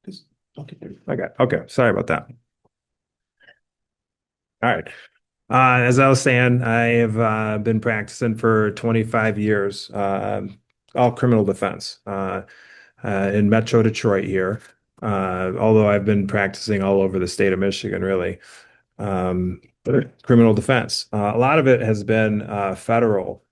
Just don't get there. Okay. Sorry about that. All right. As I was saying, I have been practicing for 25 years, all criminal defense in Metro Detroit here. Although I've been practicing all over the state of Michigan, really. Criminal defense. A lot of it has been federal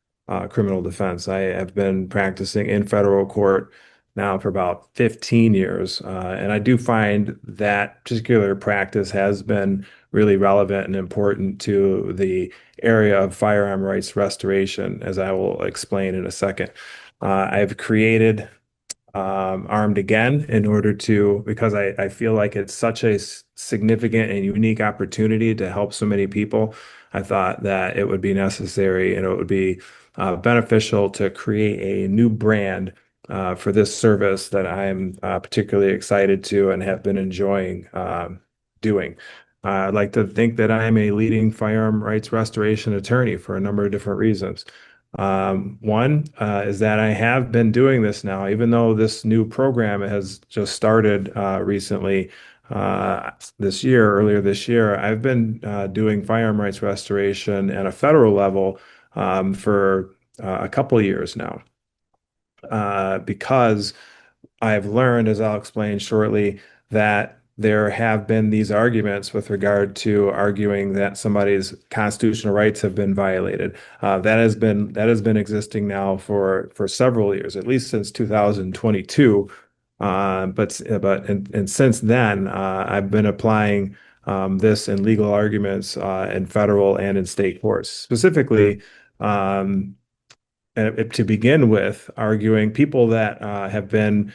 criminal defense. I have been practicing in federal court now for about 15 years. And I do find that particular practice has been really relevant and important to the area of firearm rights restoration, as I will explain in a second. I've created Armed Again in order to, because I feel like it's such a significant and unique opportunity to help so many people. I thought that it would be necessary and it would be beneficial to create a new brand for this service that I'm particularly excited to and have been enjoying doing. I'd like to think that I am a leading firearm rights restoration attorney for a number of different reasons. One is that I have been doing this now, even though this new program has just started recently earlier this year. I've been doing firearm rights restoration at a federal level for a couple of years now because I've learned, as I'll explain shortly, that there have been these arguments with regard to arguing that somebody's constitutional rights have been violated. That has been existing now for several years, at least since 2022. And since then, I've been applying this in legal arguments in federal and in state courts, specifically. Um, to begin with, arguing people that have been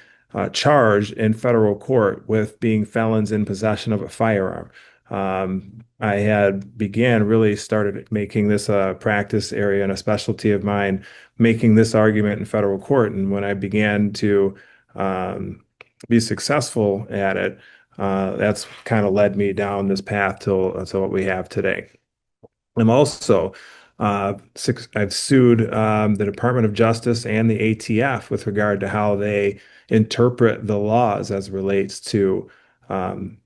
charged in federal court with being felons in possession of a firearm. I had began really started making this a practice area and a specialty of mine, making this argument in federal court. And when I began to um, be successful at it, that's kind of led me down this path to what we have today. I'm also I've sued the Department of Justice and the ATF with regard to how they interpret the laws as relates to um,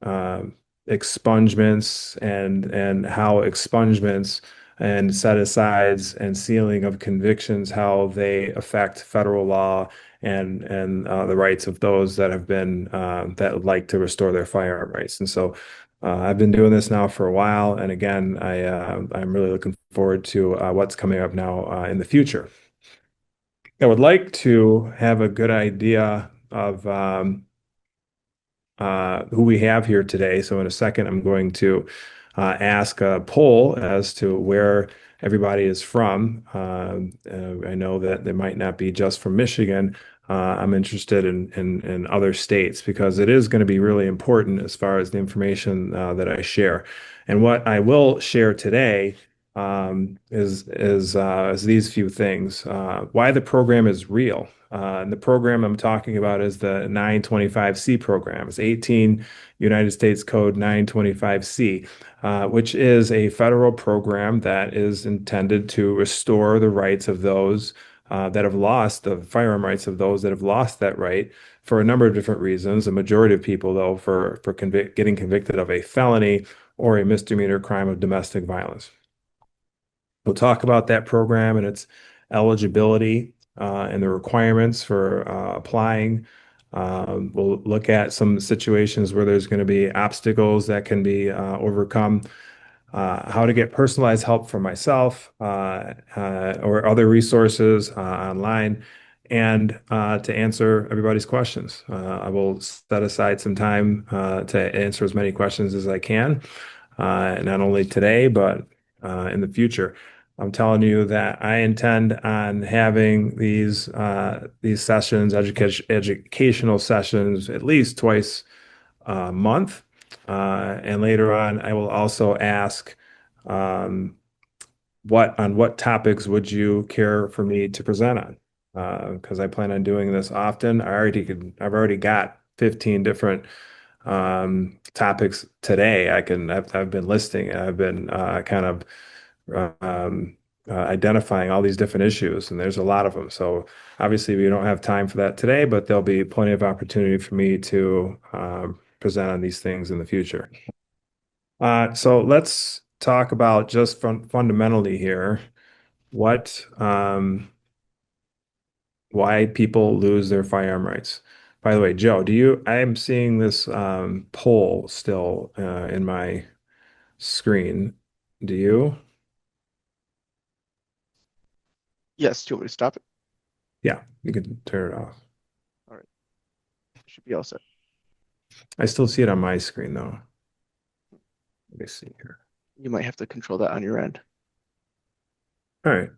uh, expungements and how expungements and set-asides and sealing of convictions, how they affect federal law and the rights of those that have been that would like to restore their firearm rights. And so I've been doing this now for a while, and again, I'm really looking forward to what's coming up now in the future. I would like to have a good idea of who we have here today. So in a second, I'm going to ask a poll as to where everybody is from. I know that they might not be just from Michigan. I'm interested in other states because it is going to be really important as far as the information that I share. And what I will share today is these few things. Why the program is real. And the program I'm talking about is the 925C program. It's 18 United States Code 925C, which is a federal program that is intended to restore the rights of those that have lost the firearm rights of those that have lost that right for a number of different reasons. A majority of people, though, for getting convicted of a felony or a misdemeanor crime of domestic violence. We'll talk about that program and its eligibility and the requirements for applying. We'll look at some situations where there's going to be obstacles that can be overcome, how to get personalized help for myself or other resources online, and to answer everybody's questions. I will set aside some time to answer as many questions as I can, not only today, but in the future. I'm telling you that I intend on having these sessions, educational sessions, at least twice a month. And later on, I will also ask, um, what topics would you care for me to present on? Because I plan on doing this often. I've already got 15 different topics today. I've been listing. I've been kind of identifying all these different issues, and there's a lot of them. So obviously, we don't have time for that today, but there'll be plenty of opportunity for me to present on these things in the future. So let's talk about just fundamentally here what why people lose their firearm rights. By the way, Joe, I am seeing this poll still in my screen. Do you? Yes, do you want me to stop it? Yeah, you can turn it off. All right, should be all set. I still see it on my screen though. Let me see here. You might have to control that on your end. All right.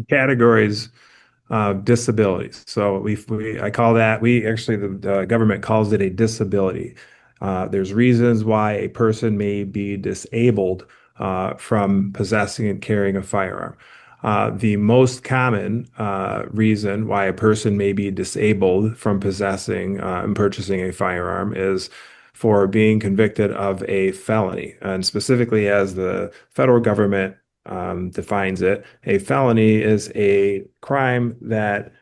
Categories disabilities. So I call that, we actually, the government calls it a disability. There's reasons why a person may be disabled from possessing and carrying a firearm. The most common reason why a person may be disabled from possessing and purchasing a firearm is for being convicted of a felony. And specifically, as the federal government defines it, a felony is a crime that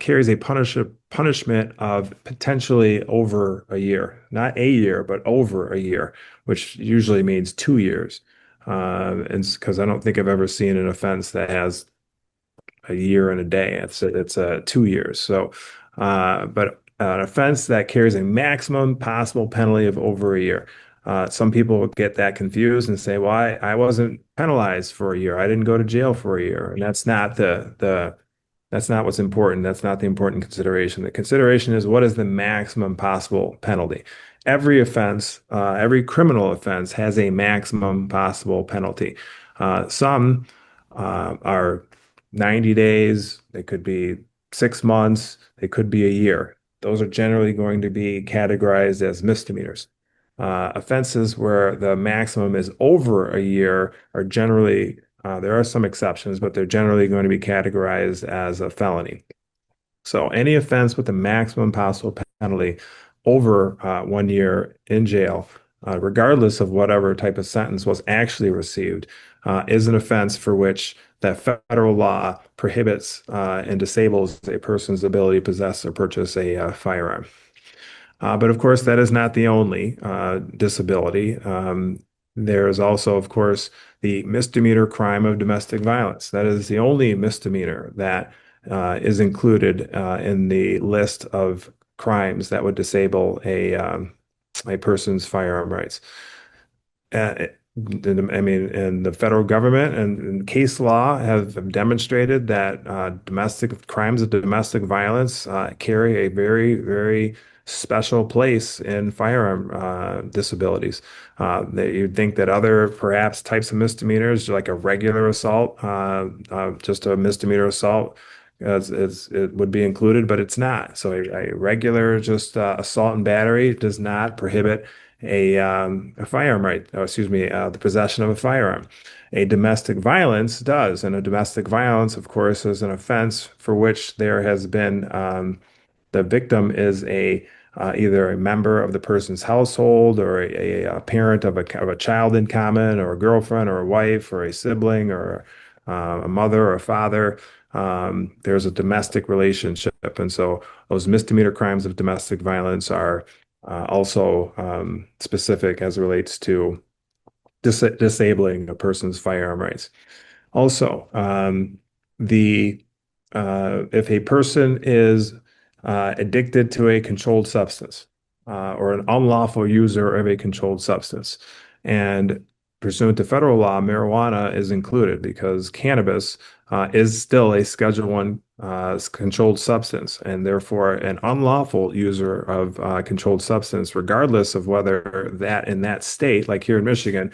carries a punishment of potentially over a year, not a year, but over a year, which usually means 2 years. And because I don't think I've ever seen an offense that has a year and a day. It's 2 years. So, but an offense that carries a maximum possible penalty of over a year. Some people get that confused and say, "Well, I wasn't penalized for a year. I didn't go to jail for a year," and that's not what's important. That's not the important consideration. The consideration is what is the maximum possible penalty. Every criminal offense has a maximum possible penalty. Some are 90 days, they could be 6 months, they could be a year. Those are generally going to be categorized as misdemeanors. Offenses where the maximum is over a year are generally, there are some exceptions, but they're generally going to be categorized as a felony. So any offense with the maximum possible penalty over 1 year in jail, regardless of whatever type of sentence was actually received, is an offense for which that federal law prohibits and disables a person's ability to possess or purchase a firearm. But of course, that is not the only disability. There is also, of course, the misdemeanor crime of domestic violence. That is the only misdemeanor that is included in the list of crimes that would disable a person's firearm rights. Uh, I mean, and the federal government and case law have demonstrated that domestic crimes of domestic violence carry a very, very special place in firearm disabilities. That you'd think that other perhaps types of misdemeanors, like a regular assault, just a misdemeanor assault, it would be included, but it's not. So a regular just assault and battery does not prohibit a firearm right, oh, excuse me, the possession of a firearm. A domestic violence does, and a domestic violence, of course, is an offense for which there has been the victim is a either a member of the person's household or a parent of a child in common, or a girlfriend or a wife or a sibling or a mother or a father. There's a domestic relationship, and so those misdemeanor crimes of domestic violence are also specific as it relates to disabling a person's firearm rights. Also, the if a person is addicted to a controlled substance or an unlawful user of a controlled substance, and pursuant to federal law, marijuana is included because cannabis is still a Schedule One controlled substance, and therefore an unlawful user of controlled substance, regardless of whether that in that state, like here in Michigan,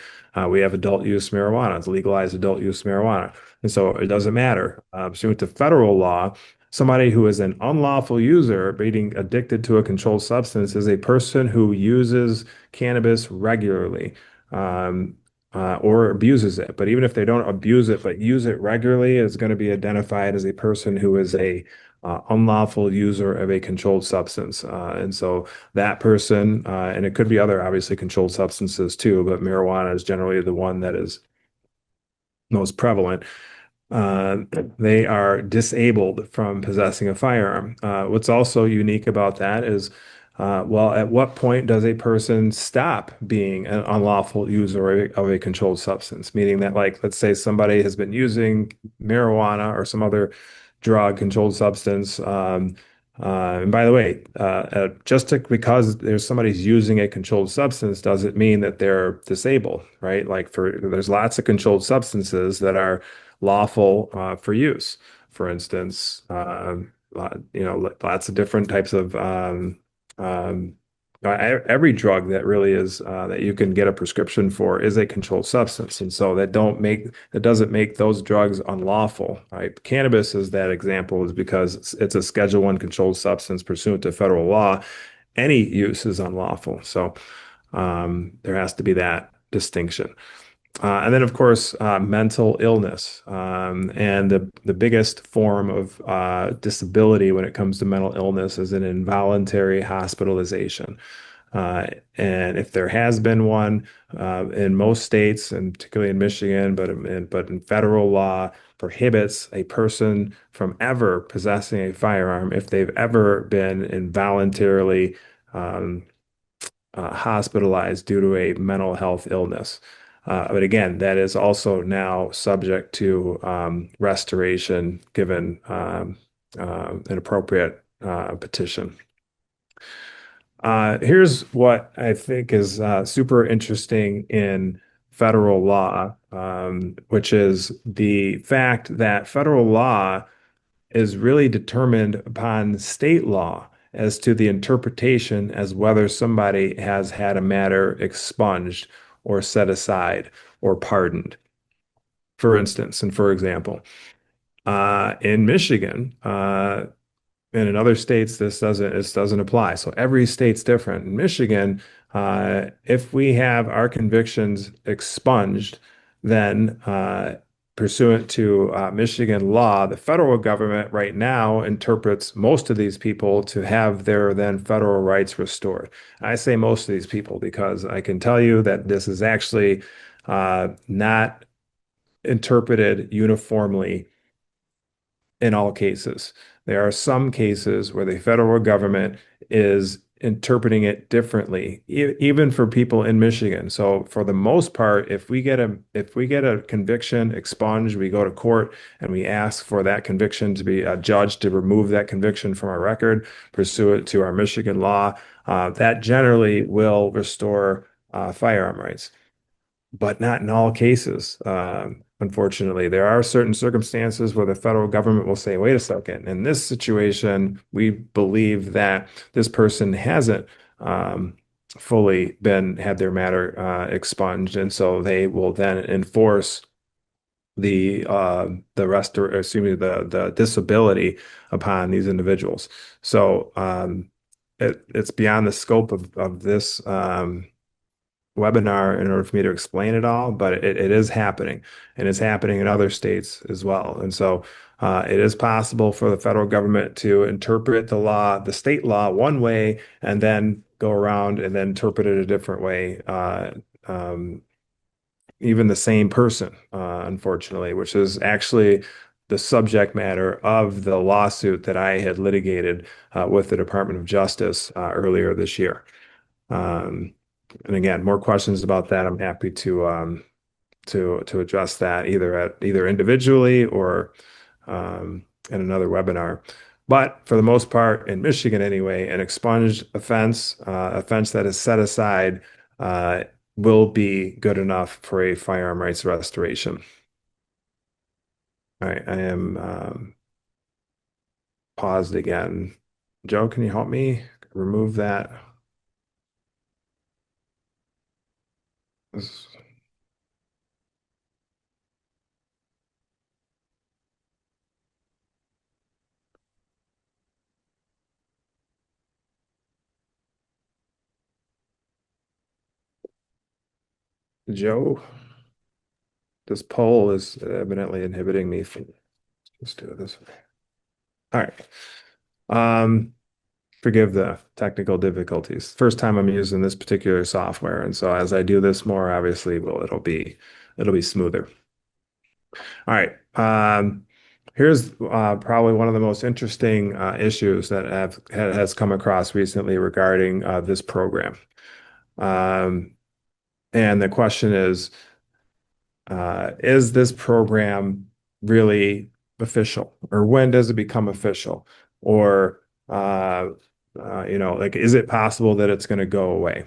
we have adult use marijuana. It's legalized adult use marijuana. And so it doesn't matter. Pursuant to federal law, somebody who is an unlawful user, being addicted to a controlled substance, is a person who uses cannabis regularly. Um, or abuses it. But even if they don't abuse it, but use it regularly, is going to be identified as a person who is a unlawful user of a controlled substance. And so that person, and it could be other obviously controlled substances too, but marijuana is generally the one that is most prevalent. uh, they are disabled from possessing a firearm. What's also unique about that is, well, at what point does a person stop being an unlawful user of a controlled substance? Meaning that, like, let's say somebody has been using marijuana or some other drug, controlled substance. And by the way, because there's somebody's using a controlled substance doesn't mean that they're disabled, right? There's lots of controlled substances that are lawful for use. For instance, lots of different types of um, every drug that really is that you can get a prescription for is a controlled substance, and so that doesn't make those drugs unlawful. Right? Cannabis is that example, is because it's a Schedule I controlled substance pursuant to federal law. Any use is unlawful, so there has to be that distinction. And then, of course, mental illness. And the biggest form of disability when it comes to mental illness is an involuntary hospitalization. Uh, and if there has been one in most states, and particularly in Michigan, but in federal law, prohibits a person from ever possessing a firearm if they've ever been involuntarily um, hospitalized due to a mental health illness. But again, that is also now subject to restoration given an appropriate petition. Here's what I think is super interesting in federal law, which is the fact that federal law is really determined upon state law as to the interpretation as whether somebody has had a matter expunged or set aside or pardoned. For instance, and for example, in Michigan, and in other states, this doesn't apply. So every state's different. In Michigan, if we have our convictions expunged, then pursuant to Michigan law, the federal government right now interprets most of these people to have their then federal rights restored. I say most of these people because I can tell you that this is actually not interpreted uniformly in all cases. There are some cases where the federal government is interpreting it differently, even for people in Michigan. So for the most part, if we get a conviction expunged, we go to court and we ask for that conviction to be a judge to remove that conviction from our record, pursuant to our Michigan law. That generally will restore firearm rights, but not in all cases. Unfortunately, there are certain circumstances where the federal government will say, wait a second, in this situation, we believe that this person hasn't fully been had their matter expunged. And so they will then enforce the rest, or excuse me, the disability upon these individuals. So it's beyond the scope of this webinar in order for me to explain it all, but it is happening, and it's happening in other states as well. And so it is possible for the federal government to interpret the law, the state law, one way, and then go around and then interpret it a different way. Um, Even the same person, unfortunately, which is actually the subject matter of the lawsuit that I had litigated with the Department of Justice earlier this year. Um, and again, more questions about that, I'm happy to address that either individually or in another webinar. But for the most part, in Michigan anyway, an expunged offense that is set aside, uh, will be good enough for a firearm rights restoration. All right, I am paused again. Joe, can you help me remove that? This- Joe? this poll is evidently inhibiting me from. Let's do it this way. All right. Um, Forgive the technical difficulties. First time I'm using this particular software, and so as I do this more, obviously, well, it'll be smoother. All right. Here's probably one of the most interesting issues that has come across recently regarding this program. Um, and the question is this program really official, or when does it become official? Or like, is it possible that it's going to go away?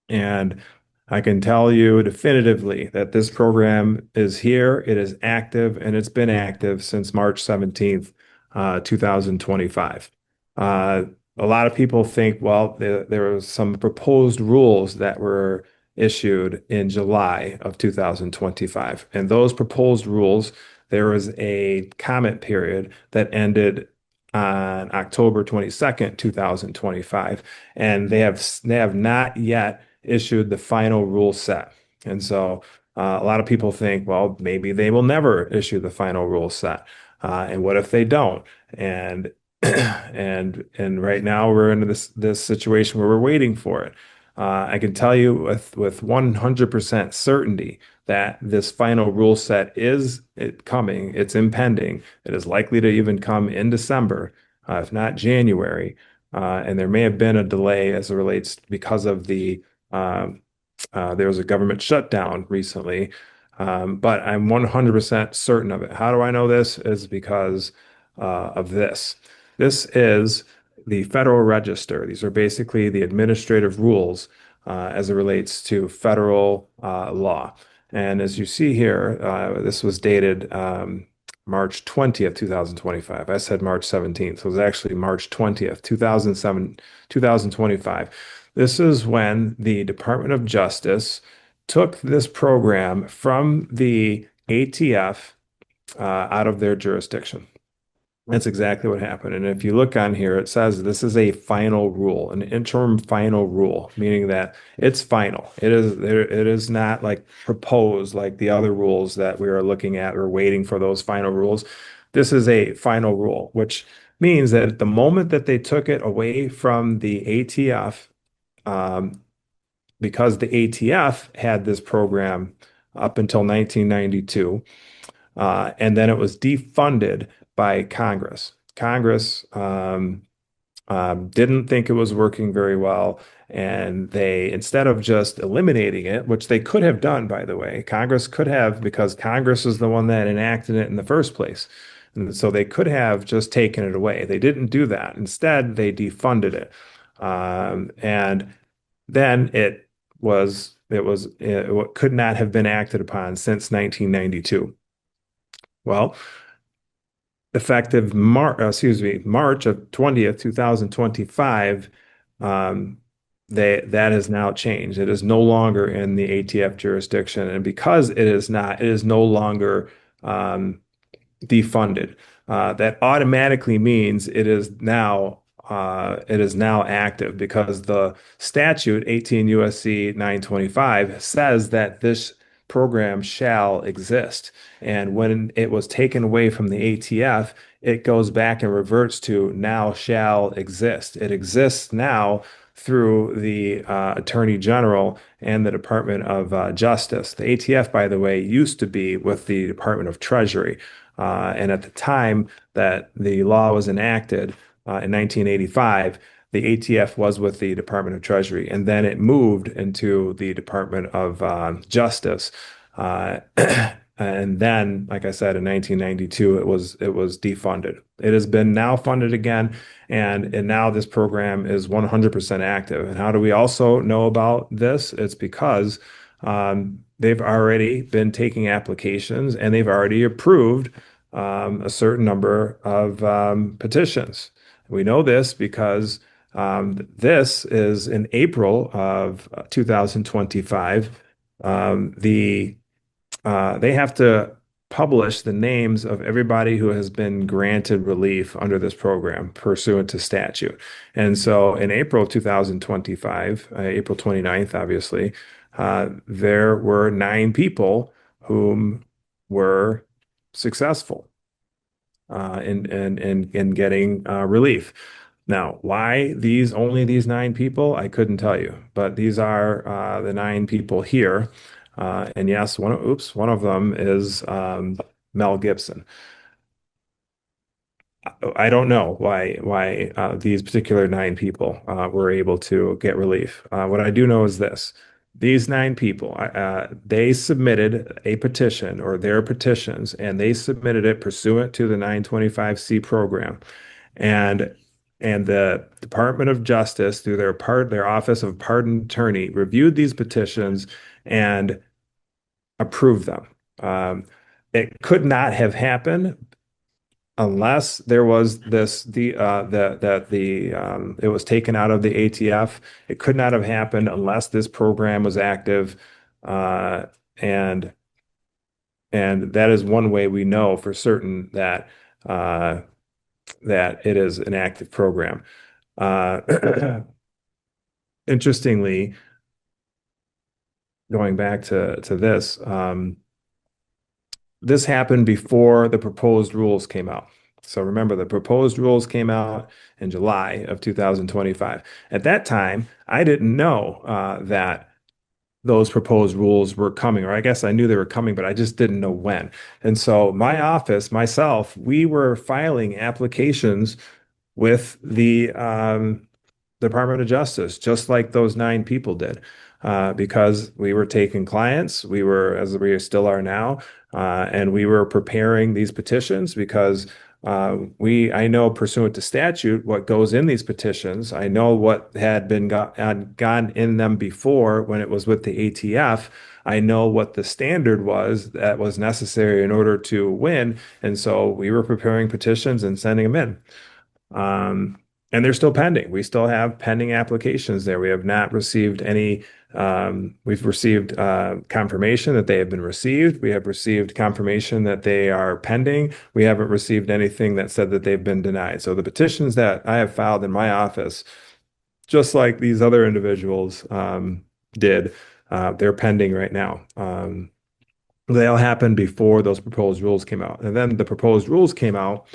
And I can tell you definitively that this program is here, it is active, and it's been active since March 17th, 2025. Uh, a lot of people think, well, there was some proposed rules that were issued in July of 2025. And those proposed rules, there was a comment period that ended on October 22nd, 2025, and they have not yet issued the final rule set. And so a lot of people think, well, maybe they will never issue the final rule set. And what if they don't? And and right now we're in this situation where we're waiting for it. I can tell you with 100% certainty that this final rule set is coming. It's impending. It is likely to even come in December, if not January. And there may have been a delay as it relates because of um, there was a government shutdown recently, but I'm 100% certain of it. How do I know this? Is because of this. This is the Federal Register. These are basically the administrative rules as it relates to federal law. And as you see here, this was dated March 20th, 2025. I said March 17th, so it was actually March 20th, 2025. This is when the Department of Justice took this program from the ATF out of their jurisdiction. That's exactly what happened. And if you look on here, it says this is a final rule, an interim final rule, meaning that it's final. It is not like proposed like the other rules that we are looking at or waiting for those final rules. This is a final rule, which means that at the moment that they took it away from the ATF, um, because the ATF had this program up until 1992, and then it was defunded by Congress. Congress didn't think it was working very well, and they, instead of just eliminating it, which they could have done, by the way, Congress could have, because Congress is the one that enacted it in the first place. And so they could have just taken it away. They didn't do that. Instead, they defunded it. And then it could not have been acted upon since 1992. Well, effective March of 20th, 2025, um, that has now changed. It is no longer in the ATF jurisdiction, and because it is no longer defunded. That automatically means it is now active, because the statute 18 USC 925 says that this program shall exist. And when it was taken away from the ATF, it goes back and reverts to now shall exist. It exists now through the Attorney General and the Department of Justice. The ATF, by the way, used to be with the Department of Treasury. And at the time that the law was enacted in 1985, the ATF was with the Department of Treasury, and then it moved into the Department of Justice. Uh, and then, like I said, in 1992, it was defunded. It has been now funded again, and now this program is 100% active. And how do we also know about this? It's because they've already been taking applications, and they've already approved a certain number of petitions. We know this because this is in April of 2025. They have to publish the names of everybody who has been granted relief under this program pursuant to statute. And so in April 2025, April 29th, obviously, there were 9 people whom were successful in getting relief. Now, why only these nine people? I couldn't tell you, but these are the nine people here. And yes, one of them is Mel Gibson. I don't know why these particular nine people were able to get relief. What I do know is this: these nine people, they submitted a petition or their petitions, and they submitted it pursuant to the 925C program, and the Department of Justice, through their Office of Pardon Attorney, reviewed these petitions and approved them. It could not have happened unless there was this the that the it was taken out of the ATF. It could not have happened unless this program was active, uh, and that is one way we know for certain that uh, that it is an active program. Uh, Interestingly, going back to this. This happened before the proposed rules came out. So remember, the proposed rules came out in July of 2025. At that time, I didn't know that those proposed rules were coming, or I guess I knew they were coming, but I just didn't know when. And so my office, myself, we were filing applications with the Department of Justice, just like those nine people did, because we were taking clients, as we still are now, and we were preparing these petitions because I know pursuant to statute what goes in these petitions. I know what had gone in them before when it was with the ATF. I know what the standard was that was necessary in order to win, and so we were preparing petitions and sending them in. Um, and they're still pending. We still have pending applications there. We have not received any. We've received confirmation that they have been received. We have received confirmation that they are pending. We haven't received anything that said that they've been denied. So the petitions that I have filed in my office, just like these other individuals did, they're pending right now. They all happened before those proposed rules came out. And then the proposed rules came out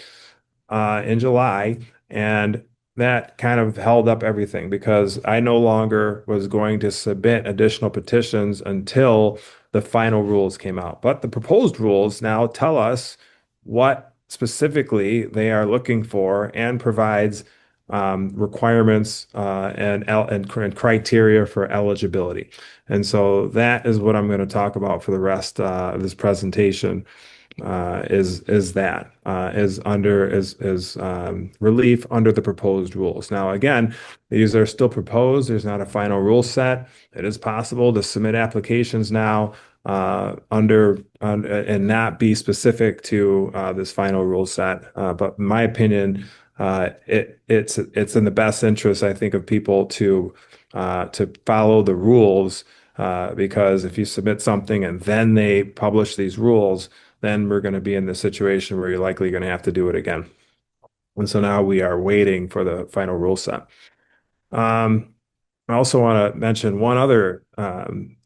in July, and that kind of held up everything because I no longer was going to submit additional petitions until the final rules came out. But the proposed rules now tell us what specifically they are looking for and provides requirements and criteria for eligibility. And so that is what I'm going to talk about for the rest of this presentation is that is relief under the proposed rules. Now, again, these are still proposed. There's not a final rule set. It is possible to submit applications now and not be specific to this final rule set. But in my opinion, it's in the best interest, I think, of people to follow the rules. Because if you submit something and then they publish these rules, then we're going to be in the situation where you're likely going to have to do it again. And so now we are waiting for the final rule set. Um, I also want to mention one other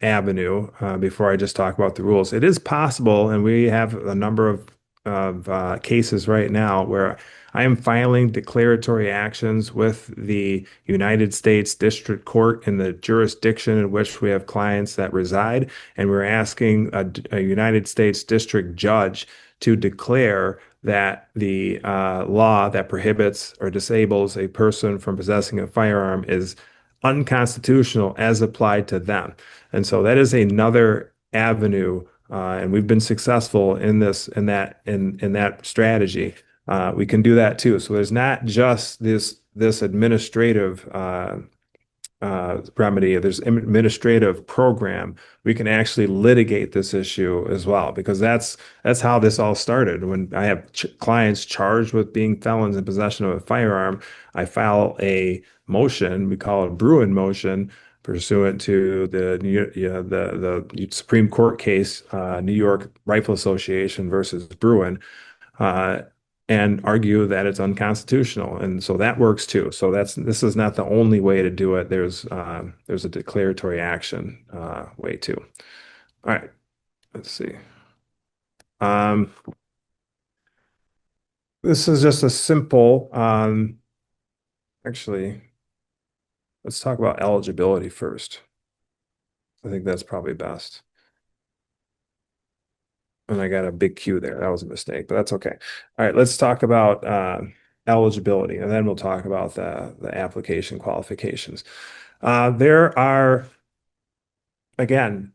avenue before I just talk about the rules. It is possible, and we have a number of cases right now where I am filing declaratory actions with the United States District Court in the jurisdiction in which we have clients that reside, and we're asking a United States District Judge to declare that the law that prohibits or disables a person from possessing a firearm is unconstitutional as applied to them. And so that is another avenue, and we've been successful in that strategy. We can do that too. So there's not just this administrative remedy, there's administrative program. We can actually litigate this issue as well, because that's how this all started. When I have clients charged with being felons in possession of a firearm, I file a motion, we call it a Bruin motion, pursuant to the Supreme Court case, New York Rifle Association versus Bruin. Uh, and argue that it's unconstitutional. And so that works too. So this is not the only way to do it. There's a declaratory action way too. All right. let's see. Um, this is just a simple, actually, let's talk about eligibility first. I think that's probably best. And I got a big Q there. That was a mistake, but that's okay. All right, let's talk about eligibility, and then we'll talk about the application qualifications. There are, again,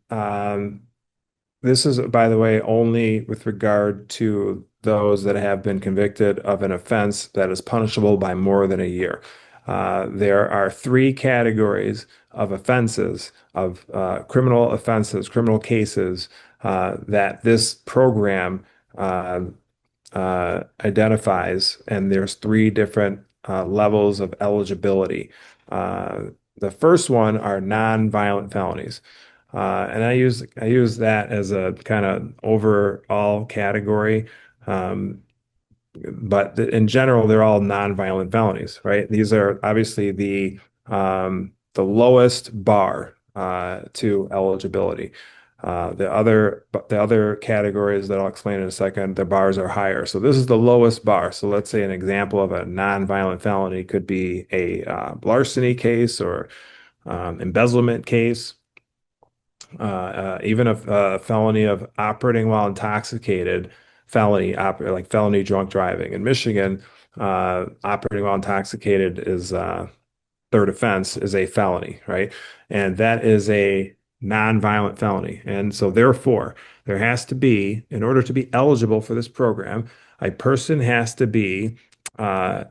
this is, by the way, only with regard to those that have been convicted of an offense that is punishable by more than a year. There are three categories of offenses, of criminal offenses, criminal cases that this program uh, identifies, and there's three different levels of eligibility. Uh, the first one are non-violent felonies. And I use that as a kind of overall category. Um, but in general, they're all non-violent felonies, right? These are obviously the lowest bar to eligibility. The other categories that I'll explain in a second, the bars are higher. So this is the lowest bar. So let's say an example of a non-violent felony could be a larceny case or embezzlement case, even a felony of operating while intoxicated, like felony drunk driving. In Michigan, operating while intoxicated is third offense is a felony, right? And that is a non-violent felony. And so therefore, there has to be, in order to be eligible for this program, a person has to be uh,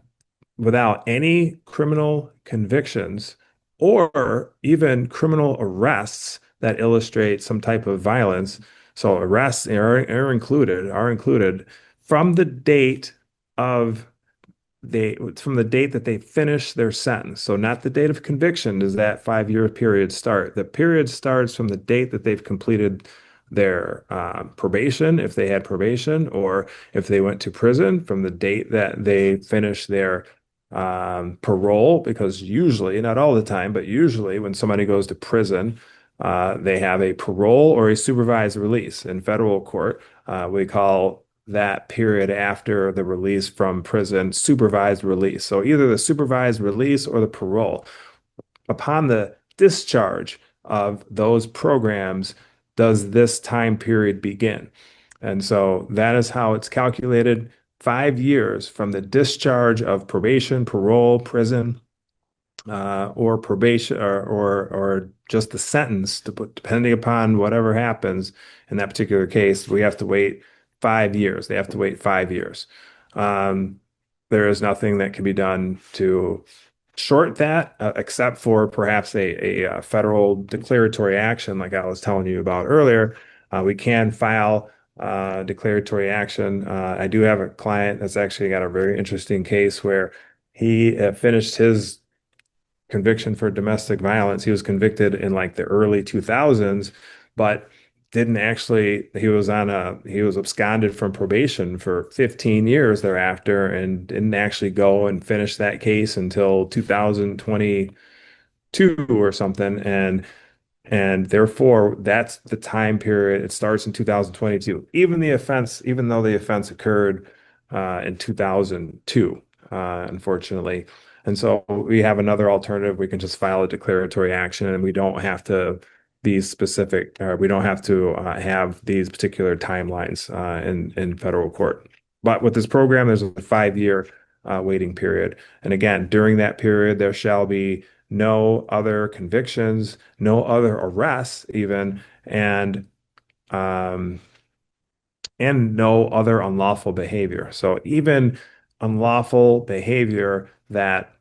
without any criminal convictions or even criminal arrests that illustrate some type of violence. So arrests are included from the date of from the date that they finish their sentence. So not the date of conviction does that 5 year period start. The period starts from the date that they've completed their probation, if they had probation, or if they went to prison, from the date that they finish their parole, because usually, not all the time, but usually when somebody goes to prison, they have a parole or a supervised release. In federal court, we call that period after the release from prison supervised release. So either the supervised release or the parole. Upon the discharge of those programs, does this time period begin? And so that is how it's calculated. 5 years from the discharge of probation, parole, prison, or probation, or just the sentence, depending upon whatever happens in that particular case, we have to wait 5 years. They have to wait 5 years. Um, there is nothing that can be done to short that, except for perhaps a federal declaratory action, like I was telling you about earlier. We can file declaratory action. I do have a client that's actually got a very interesting case where he finished his conviction for domestic violence. He was convicted in like the early 2000s, but didn't actually, he was absconded from probation for 15 years thereafter and didn't actually go and finish that case until 2022 or something. And therefore, that's the time period. It starts in 2022. Even though the offense occurred in 2002, unfortunately. And so we have another alternative. We can just file a declaratory action, and we don't have to be specific, or we don't have to have these particular timelines in federal court. But with this program, there's a 5 year waiting period. And again, during that period, there shall be no other convictions, no other arrests even, um, and no other unlawful behavior. So even unlawful behavior that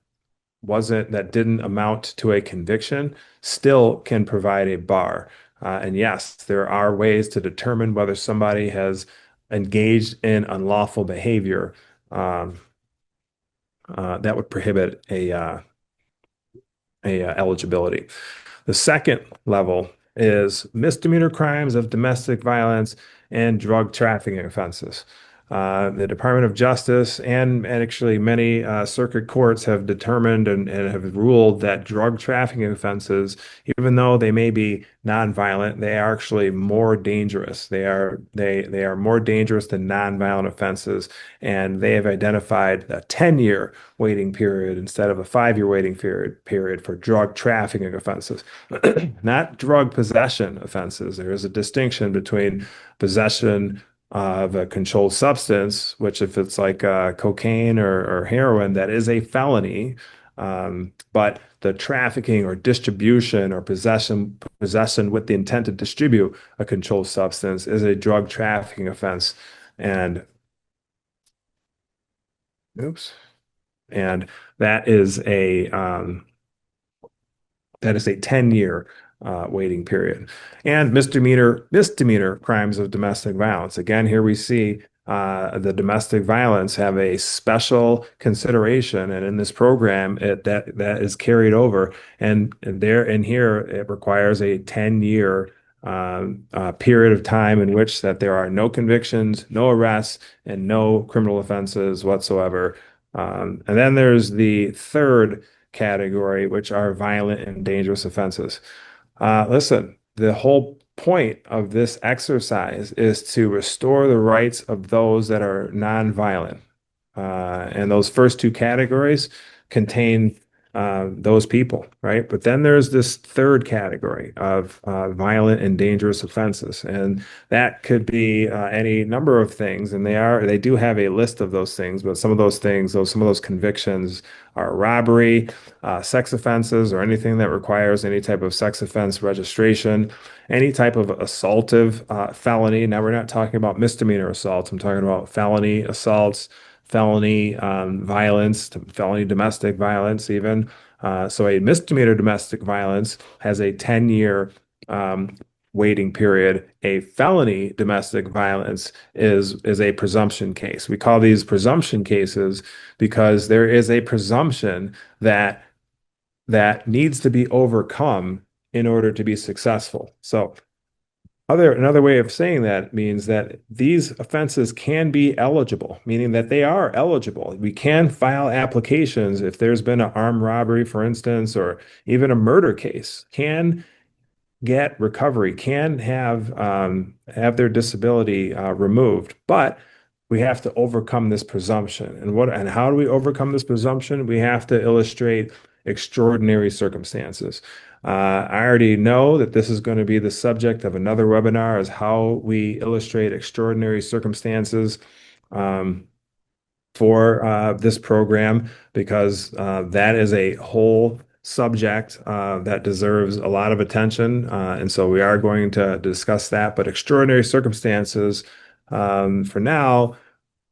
didn't amount to a conviction still can provide a bar. And yes, there are ways to determine whether somebody has engaged in unlawful behavior that would prohibit a eligibility. The second level is misdemeanor crimes of domestic violence and drug trafficking offenses. The Department of Justice and actually many circuit courts have determined and have ruled that drug trafficking offenses, even though they may be nonviolent, they are actually more dangerous. They are more dangerous than nonviolent offenses, and they have identified a 10-year waiting period instead of a 5-year waiting period for drug trafficking offenses, not drug possession offenses. There is a distinction between possession of a controlled substance, which if it's like cocaine or heroin, that is a felony. But the trafficking or distribution or possession with the intent to distribute a controlled substance is a drug trafficking offense. And oops, and that is a that is a 10-year waiting period. And misdemeanor crimes of domestic violence. Again, here we see the domestic violence have a special consideration, and in this program, that is carried over. And here it requires a 10-year period of time in which that there are no convictions, no arrests, and no criminal offenses whatsoever. And then there's the third category, which are violent and dangerous offenses. Listen, the whole point of this exercise is to restore the rights of those that are nonviolent. And those first two categories contain those people, right? But then there's this third category of violent and dangerous offenses, and that could be any number of things. And they do have a list of those things, but some of those things, some of those convictions are robbery, sex offenses, or anything that requires any type of sex offense registration, any type of assaultive felony. Now we're not talking about misdemeanor assaults. I'm talking about felony assaults, felony violence, felony domestic violence, even. So a misdemeanor domestic violence has a 10-year waiting period. A felony domestic violence is a presumption case. We call these presumption cases because there is a presumption that needs to be overcome in order to be successful. So another way of saying that means that these offenses can be eligible, meaning that they are eligible. We can file applications if there's been an armed robbery, for instance, or even a murder case, can get recovery, can have their disability removed, but we have to overcome this presumption. And how do we overcome this presumption? We have to illustrate extraordinary circumstances. I already know that this is going to be the subject of another webinar, is how we illustrate extraordinary circumstances for this program, because that is a whole subject that deserves a lot of attention. And so we are going to discuss that. But extraordinary circumstances, for now,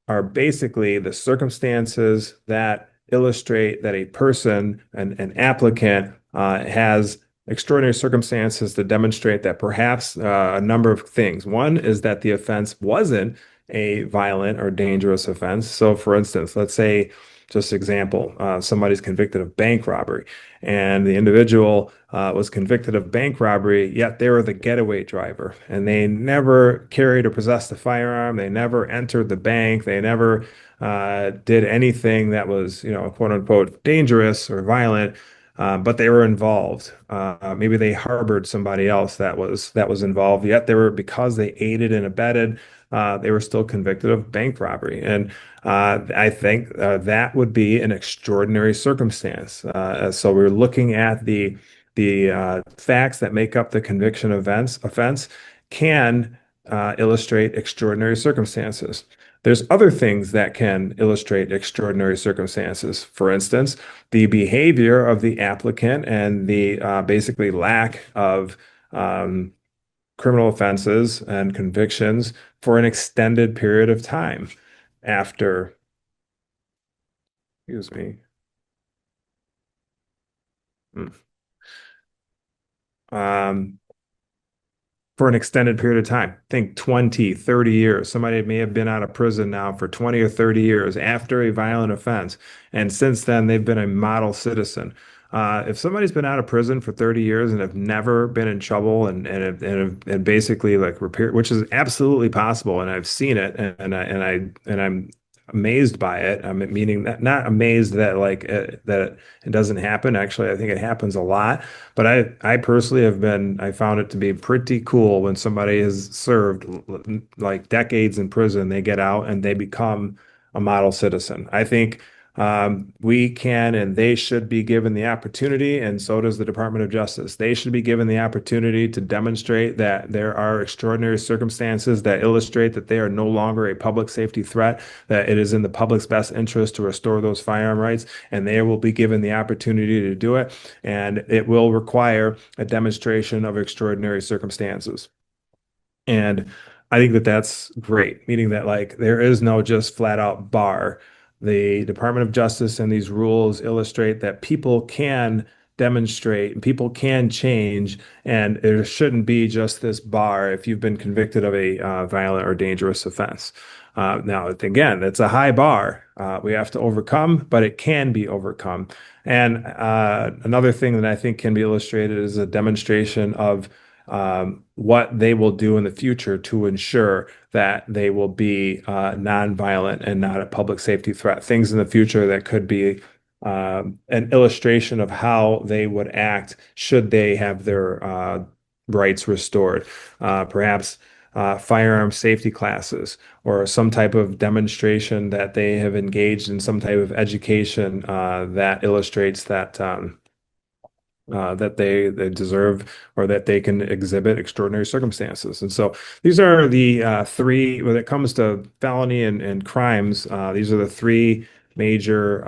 are basically the circumstances that illustrate that a person, an applicant, has extraordinary circumstances to demonstrate that perhaps a number of things. One is that the offense wasn't a violent or dangerous offense. So, for instance, let's say, just example, somebody's convicted of bank robbery, and the individual was convicted of bank robbery, yet they were the getaway driver, and they never carried or possessed a firearm. They never entered the bank. They never did anything that was, quote unquote, dangerous or violent. But they were involved. Maybe they harbored somebody else that was involved. Yet because they aided and abetted, they were still convicted of bank robbery. And I think that would be an extraordinary circumstance. So we're looking at the facts that make up the conviction offense can illustrate extraordinary circumstances. There's other things that can illustrate extraordinary circumstances. For instance, the behavior of the applicant and the basically lack of criminal offenses and convictions for an extended period of time after, excuse me, Hmm. um, for an extended period of time. Think 20, 30 years. Somebody may have been out of prison now for 20 or 30 years after a violent offense. And since then, they've been a model citizen. If somebody's been out of prison for 30 years and have never been in trouble and basically like repair, which is absolutely possible, and I've seen it, and I'm amazed by it. I'm meaning that not amazed that that it doesn't happen. Actually, I think it happens a lot. But I personally I found it to be pretty cool when somebody has served like decades in prison, they get out and they become a model citizen. I think we can and they should be given the opportunity, and so does the Department of Justice. They should be given the opportunity to demonstrate that there are extraordinary circumstances that illustrate that they are no longer a public safety threat, that it is in the public's best interest to restore those firearm rights, and they will be given the opportunity to do it. And it will require a demonstration of extraordinary circumstances. And I think that that's great, meaning that like there is no just flat out bar. The Department of Justice and these rules illustrate that people can demonstrate and people can change, and there shouldn't be just this bar if you've been convicted of a violent or dangerous offense. Now, again, it's a high bar we have to overcome, but it can be overcome. And another thing that I think can be illustrated is a demonstration of what they will do in the future to ensure that they will be nonviolent and not a public safety threat. Things in the future that could be an illustration of how they would act should they have their rights restored. Perhaps firearm safety classes or some type of demonstration that they have engaged in some type of education that illustrates that. That they deserve or that they can exhibit extraordinary circumstances. And so these are the three, when it comes to felony and crimes, these are the three major,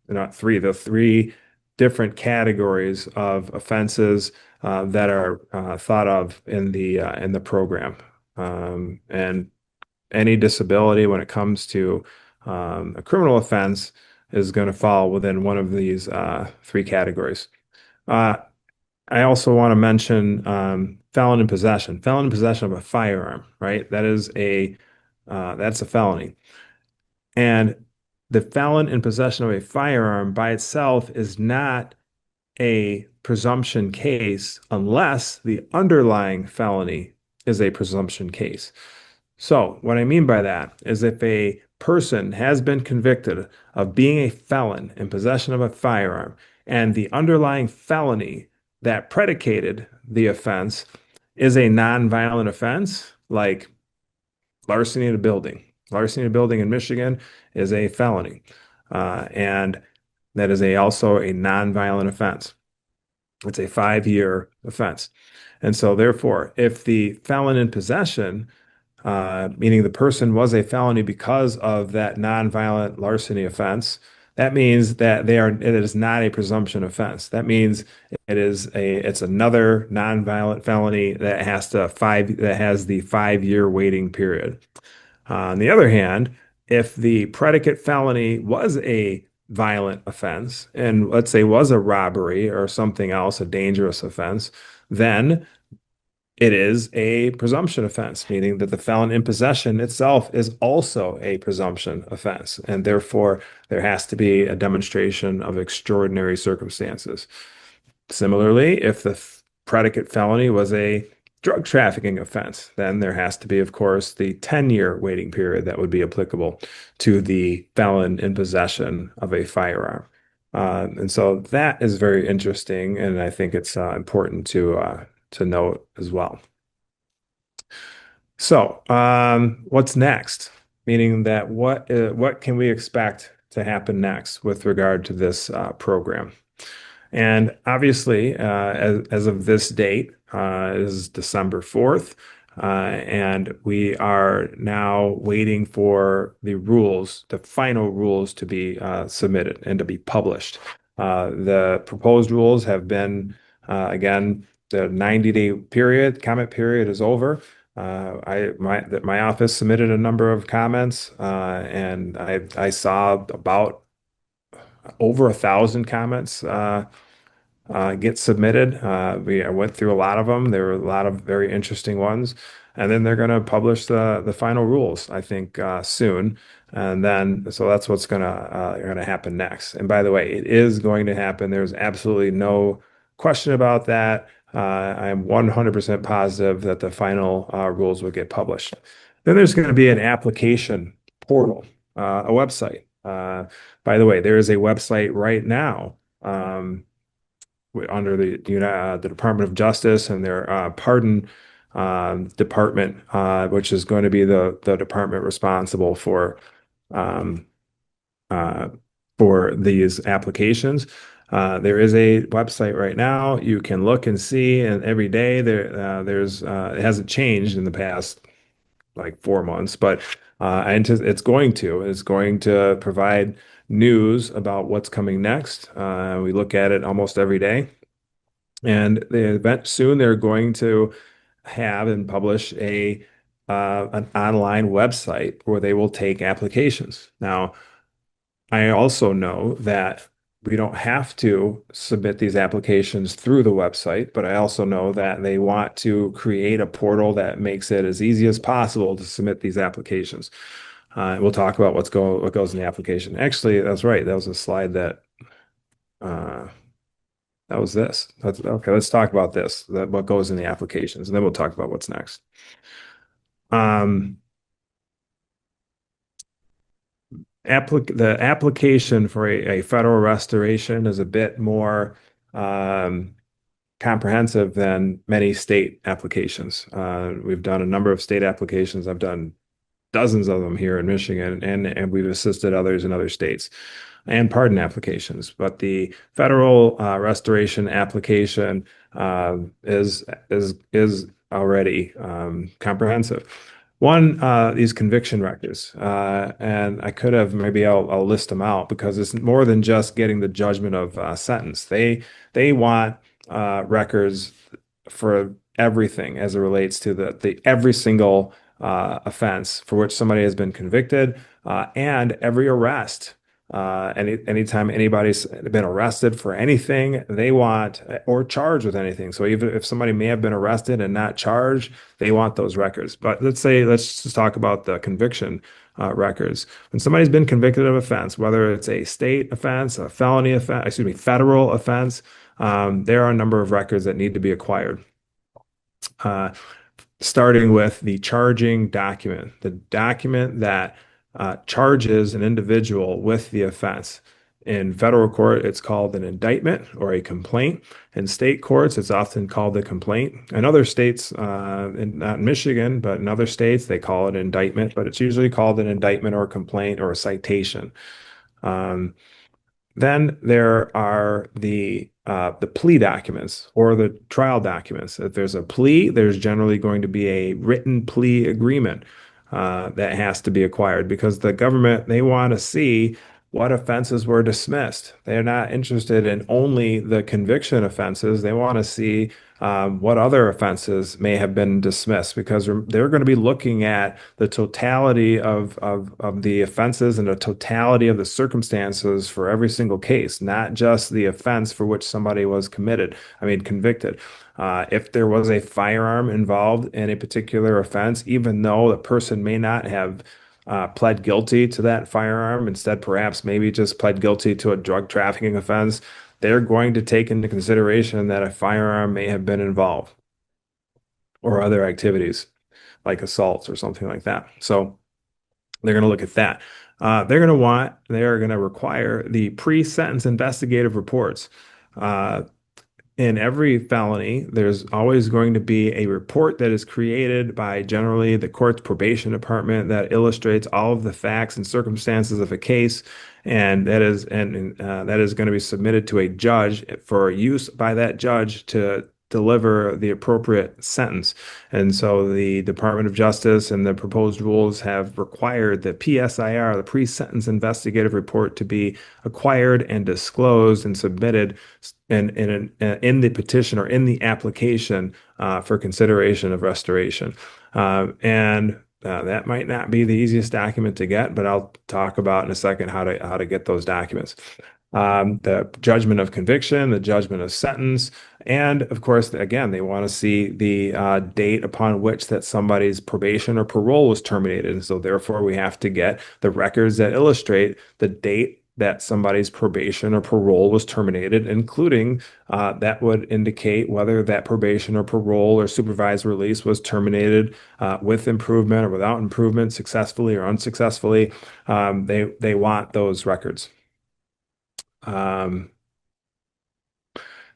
not three, the three different categories of offenses that are thought of in the program. And any disability when it comes to a criminal offense is going to fall within one of these three categories. Uh, I also want to mention felon in possession. Felon in possession of a firearm, right? That's a felony. And the felon in possession of a firearm by itself is not a presumption case unless the underlying felony is a presumption case. So, what I mean by that is if a person has been convicted of being a felon in possession of a firearm, and the underlying felony that predicated the offense is a nonviolent offense, like larceny in a building. Larceny in a building in Michigan is a felony, and that is also a nonviolent offense. It's a 5-year offense. And so, therefore, if the felon in possession meaning the person was a felony because of that nonviolent larceny offense, that means that it is not a presumption offense. That means it's another nonviolent felony that has the 5-year waiting period. On the other hand, if the predicate felony was a violent offense, and let's say was a robbery or something else, a dangerous offense, then it is a presumption offense, meaning that the felon in possession itself is also a presumption offense, and therefore there has to be a demonstration of extraordinary circumstances. Similarly, if the predicate felony was a drug trafficking offense, then there has to be, of course, the 10-year waiting period that would be applicable to the felon in possession of a firearm. And so that is very interesting, and I think it's important to note as well. So, what's next? Meaning that what can we expect to happen next with regard to this program? And obviously, as of this date, is December 4th, and we are now waiting for the final rules to be submitted and to be published. The proposed rules have been, again, the 90-day period, comment period is over. My office submitted a number of comments, and I saw about over 1,000 comments get submitted. I went through a lot of them. There were a lot of very interesting ones. and then they're going to publish the final rules, I think, soon. And then, so that's what's gonna happen next. And by the way, it is going to happen. There's absolutely no question about that. I am 100% positive that the final rules will get published. Then there's going to be an application portal, a website. By the way, there is a website right now under the Department of Justice and their pardon department, which is going to be the department responsible um, uh, for these applications. There is a website right now. You can look and see, and every day there's it hasn't changed in the past like 4 months, but it's going to provide news about what's coming next. We look at it almost every day, and the event soon they're going to have and publish a an online website where they will take applications. Now, I also know that we don't have to submit these applications through the website, but I also know that they want to create a portal that makes it as easy as possible to submit these applications. We'll talk about what goes in the application. Actually, that's right. That was a slide uh, that was this. That's okay. Let's talk about this. What goes in the applications, and then we'll talk about what's next. Um, the application for a federal restoration is a bit more um, comprehensive than many state applications. We've done a number of state applications. I've done dozens of them here in Michigan, and we've assisted others in other states and pardon applications. But the federal restoration application is already comprehensive. One, these conviction records, and I could have maybe I'll list them out because it's more than just getting the judgment of sentence. They want records for everything as it relates to the every single offense for which somebody has been convicted, and every arrest. Anytime anybody's been arrested for anything, they want or charged with anything. So even if somebody may have been arrested and not charged, they want those records. But let's just talk about the conviction records. When somebody's been convicted of offense, whether it's a state offense, a felony offense, excuse me, federal offense, there are a number of records that need to be acquired. Uh, Starting with the charging document, the document that charges an individual with the offense. In federal court, it's called an indictment or a complaint. In state courts, it's often called a complaint. In other states, not in Michigan, but in other states, they call it indictment, but it's usually called an indictment or a complaint or a citation. Um, then there are the plea documents or the trial documents. If there's a plea, there's generally going to be a written plea agreement that has to be acquired because the government they want to see what offenses were dismissed. They're not interested in only the conviction offenses. They want to see what other offenses may have been dismissed because they're going to be looking at the totality of the offenses and the totality of the circumstances for every single case, not just the offense for which somebody was convicted. If there was a firearm involved in a particular offense, even though the person may not have pled guilty to that firearm, instead perhaps maybe just pled guilty to a drug trafficking offense, they're going to take into consideration that a firearm may have been involved or other activities like assaults or something like that. So they're going to look at that. They're going to require the pre-sentence investigative reports. In every felony, there's always going to be a report that is created by generally the court's probation department that illustrates all of the facts and circumstances of a case, and that is going to be submitted to a judge for use by that judge to deliver the appropriate sentence. And so the Department of Justice and the proposed rules have required the PSIR, the pre-sentence investigative report, to be acquired and disclosed and submitted in the petition or in the application for consideration of restoration. And that might not be the easiest document to get, but I'll talk about in a second how to get those documents. the judgment of conviction, the judgment of sentence, and of course, again, they want to see the date upon which that somebody's probation or parole was terminated. And so therefore, we have to get the records that illustrate the date that somebody's probation or parole was terminated, including that would indicate whether that probation or parole or supervised release was terminated with improvement or without improvement, successfully or unsuccessfully. They want those records. Um,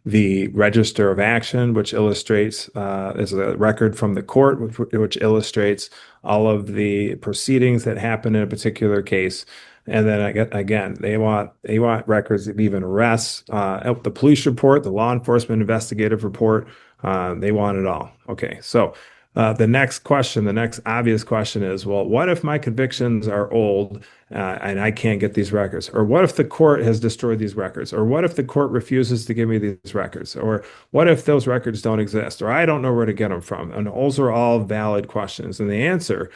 the Register of Action, which illustrates is a record from the court, which illustrates all of the proceedings that happen in a particular case. And then again, they want records of even arrests, the police report, the law enforcement investigative report. They want it all. Okay, so the next question, the next obvious question is, well, what if my convictions are old and I can't get these records? Or what if the court has destroyed these records? Or what if the court refuses to give me these records? Or what if those records don't exist? Or I don't know where to get them from? And those are all valid questions. And the answer,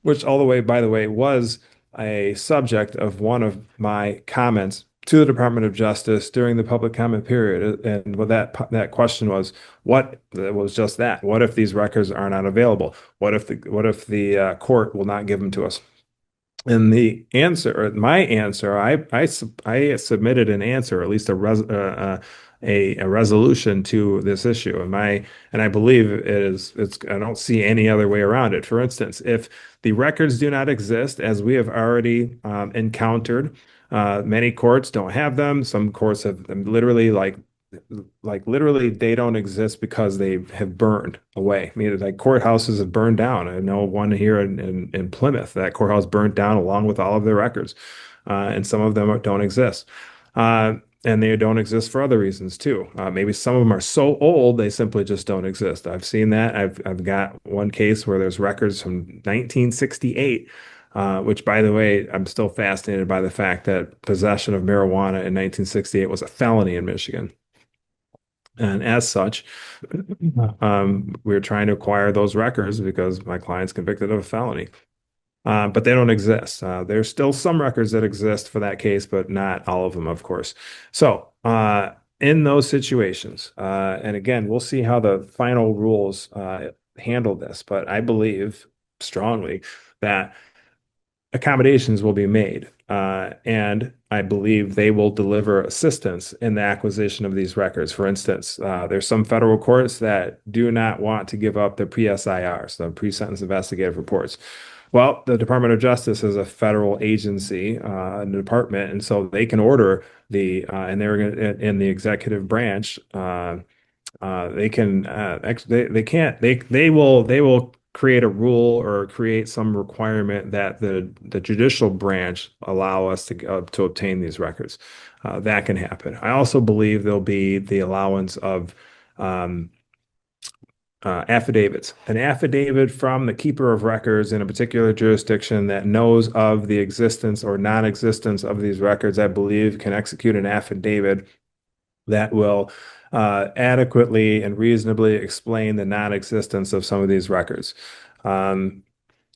which all the way, by the way, was a subject of one of my comments to the Department of Justice during the public comment period. And what that question was, what it was just that. What if these records are not available? What if the court will not give them to us? And the answer, or my answer, I submitted an answer, or at least a resolution to this issue. And I believe I don't see any other way around it. For instance, if the records do not exist, as we have already encountered, many courts don't have them. Some courts have them literally literally they don't exist because they have burned away. I mean, like courthouses have burned down. I know one here in Plymouth, that courthouse burned down along with all of their records. And some of them don't exist. And they don't exist for other reasons too. Maybe some of them are so old they simply just don't exist. I've seen that. I've got one case where there's records from 1968, which, by the way, I'm still fascinated by the fact that possession of marijuana in 1968 was a felony in Michigan. And as such, we're trying to acquire those records because my client's convicted of a felony. But they don't exist. There's still some records that exist for that case, but not all of them, of course. So, in those situations, and again, we'll see how the final rules handle this, but I believe strongly that accommodations will be made. And I believe they will deliver assistance in the acquisition of these records. For instance, there's some federal courts that do not want to give up their PSIRs, the pre-sentence investigative reports. Well, the Department of Justice is a federal agency, department, and so they can order and they're in the executive branch. They can they can't they will create a rule or create some requirement that the judicial branch allow us to obtain these records. That can happen. I also believe there'll be the allowance of um, affidavits. An affidavit from the keeper of records in a particular jurisdiction that knows of the existence or non-existence of these records, I believe, can execute an affidavit that will adequately and reasonably explain the non-existence of some of these records. Um,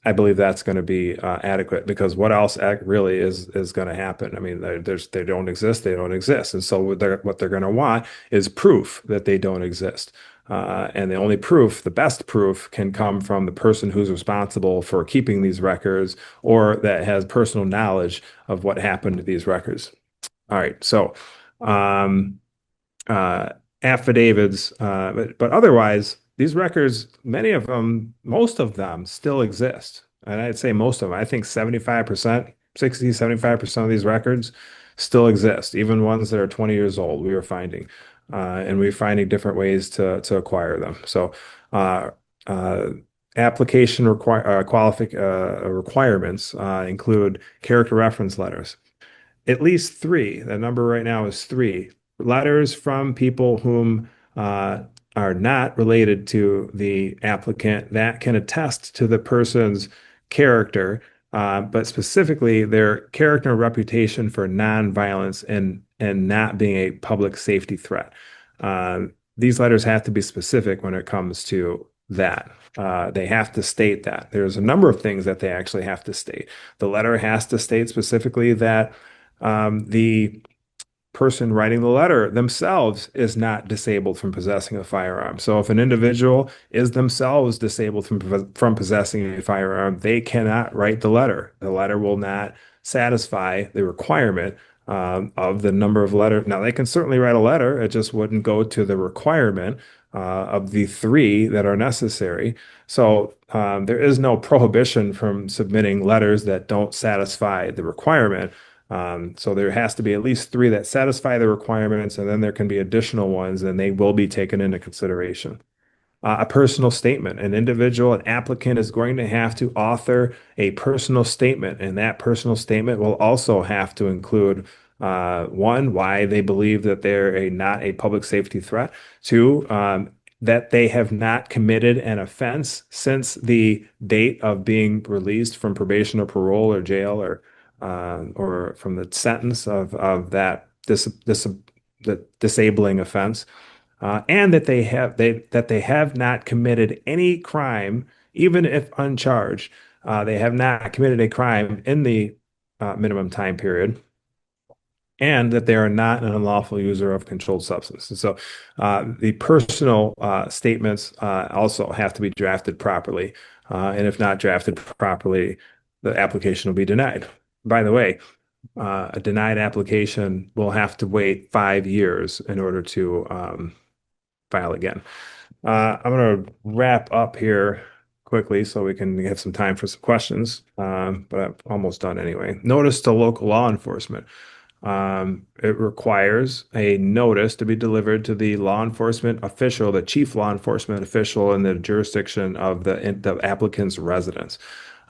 I believe that's going to be adequate because what else really is going to happen? I mean, they don't exist, they don't exist, and so what they're going to want is proof that they don't exist. And the only proof, the best proof, can come from the person who's responsible for keeping these records or that has personal knowledge of what happened to these records. All right, so um, uh, affidavits, but otherwise, these records, many of them, most of them still exist. And I'd say most of them, I think 75%, 60, 75% of these records still exist, even ones that are 20 years old, we were finding. And we're finding different ways to acquire them. So, uh, uh, application requirements include character reference letters, at least three. The number right now is three letters from people whom are not related to the applicant that can attest to the person's character, but specifically their character and reputation for nonviolence and not being a public safety threat. These letters have to be specific when it comes to that. They have to state that. There's a number of things that they actually have to state. The letter has to state specifically that the person writing the letter themselves is not disabled from possessing a firearm. So if an individual is themselves disabled from possessing a firearm, they cannot write the letter. The letter will not satisfy the requirement of the number of letters. Now, they can certainly write a letter, it just wouldn't go to the requirement of the three that are necessary. So there is no prohibition from submitting letters that don't satisfy the requirement. So there has to be at least three that satisfy the requirements, and then there can be additional ones, and they will be taken into consideration. A personal statement. An individual, an applicant is going to have to author a personal statement, and that personal statement will also have to include one, why they believe that they're not a public safety threat. Two, that they have not committed an offense since the date of being released from probation or parole or jail or from the sentence of the disabling offense and that they have not committed any crime, even if uncharged. They have not committed a crime in the minimum time period, and that they are not an unlawful user of controlled substances. So, the personal statements also have to be drafted properly, and if not drafted properly, the application will be denied. By the way, a denied application will have to wait 5 years in order to file again. I'm going to wrap up here quickly so we can have some time for some questions, but I'm almost done anyway. Notice to local law enforcement. It requires a notice to be delivered to the law enforcement official, the chief law enforcement official in the jurisdiction of the applicant's residence.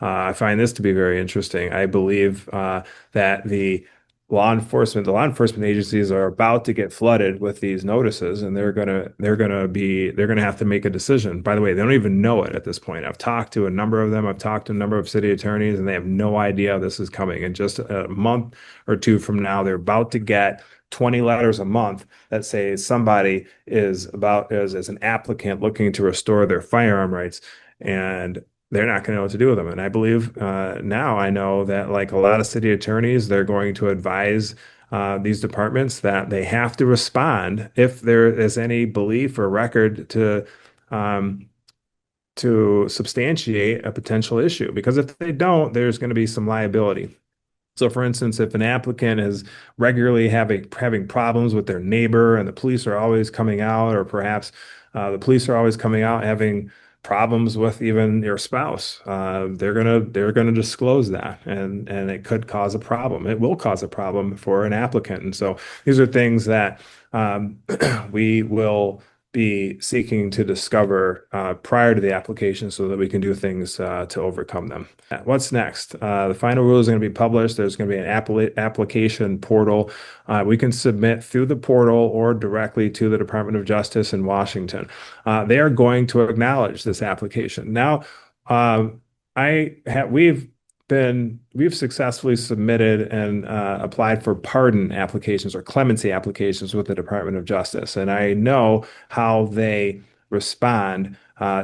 I find this to be very interesting. I believe that the law enforcement agencies are about to get flooded with these notices, and they're gonna have to make a decision. By the way, they don't even know it at this point. I've talked to a number of them. I've talked to a number of city attorneys, and they have no idea this is coming. And just a month or two from now, they're about to get 20 letters a month that say somebody is about as an applicant looking to restore their firearm rights, and they're not going to know what to do with them. And I believe now I know that, like a lot of city attorneys, they're going to advise these departments that they have to respond if there is any belief or record um, to substantiate a potential issue. Because if they don't, there's going to be some liability. So, for instance, if an applicant is regularly having problems with their neighbor, and the police are always coming out, or perhaps the police are always coming out having problems with even your spouse, they're gonna disclose that, and it could cause a problem. It will cause a problem for an applicant, and so these are things that we will be seeking to discover prior to the application so that we can do things to overcome them. What's next? The final rule is going to be published. There's going to be an application portal. We can submit through the portal or directly to the Department of Justice in Washington. They are going to acknowledge this application. Now, we've successfully submitted and applied for pardon applications or clemency applications with the Department of Justice, and I know how they respond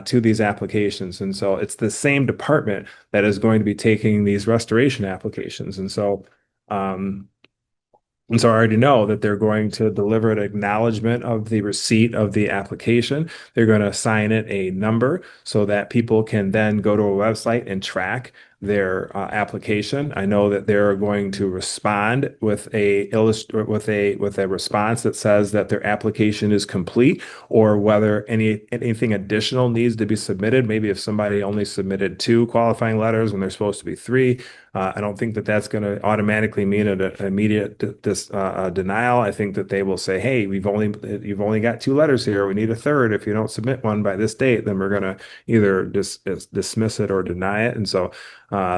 to these applications. And so it's the same department that is going to be taking these restoration applications. And so I already know that they're going to deliver an acknowledgement of the receipt of the application. They're going to assign it a number so that people can then go to a website and track their application. I know that they're going to respond with a response that says that their application is complete, or whether anything additional needs to be submitted. Maybe if somebody only submitted two qualifying letters when they're supposed to be three, I don't think that that's going to automatically mean an immediate denial. I think that they will say, "Hey, you've only got two letters here. We need a third. If you don't submit one by this date, then we're going to either dismiss it or deny it." And so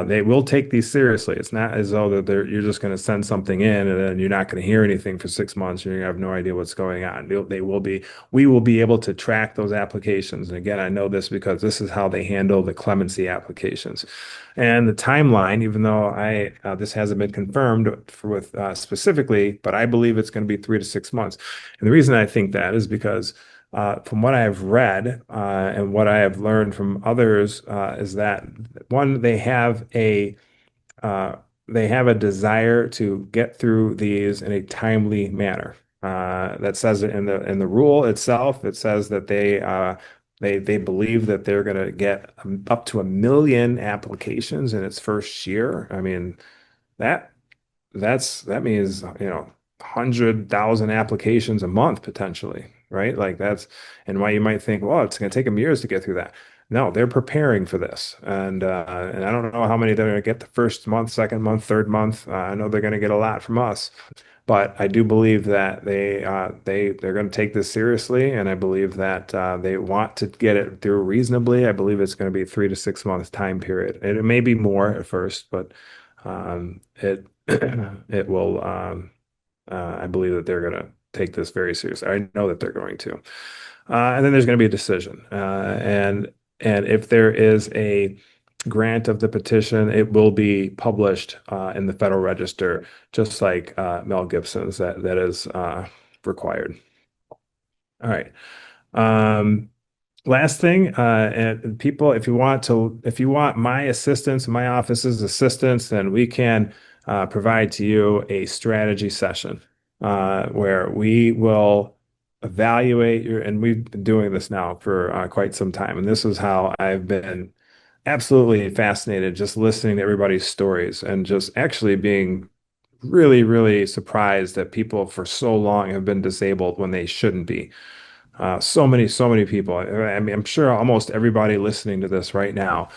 they will take these seriously. It's not as though that you're just going to send something in and then you're not going to hear anything for 6 months and you have no idea what's going on. We will be able to track those applications. And again, I know this because this is how they handle the clemency applications. And the timeline, even though this hasn't been confirmed with specifically, but I believe it's going to be 3 to 6 months. And the reason I think that is because from what I have read and what I have learned from others is that one, they have a they have a desire to get through these in a timely manner. That says it in the rule itself. It says that they believe that they're going to get up to 1 million applications in its first year. I mean, that that means 100,000 applications a month potentially, right? Like that's and why you might think, well, it's going to take them years to get through that. No, they're preparing for this, and I don't know how many they're going to get the first month, second month, third month. I know they're going to get a lot from us, but I do believe that they're going to take this seriously, and I believe that they want to get it through reasonably. I believe it's going to be 3 to 6 months time period. It may be more at first, but it it will. I believe that they're going to take this very seriously. I know that they're going to. And then there's going to be a decision. And if there is a grant of the petition, it will be published in the Federal Register, just like Mel Gibson's. That is required. All right. Um, Last thing, and people, if you want my assistance, my office's assistance, then we can provide to you a strategy session where we will evaluate your, and we've been doing this now for quite some time, and this is how I've been absolutely fascinated just listening to everybody's stories and just actually being really, really surprised that people for so long have been disabled when they shouldn't be. So many people. I mean, I'm sure almost everybody listening to this right now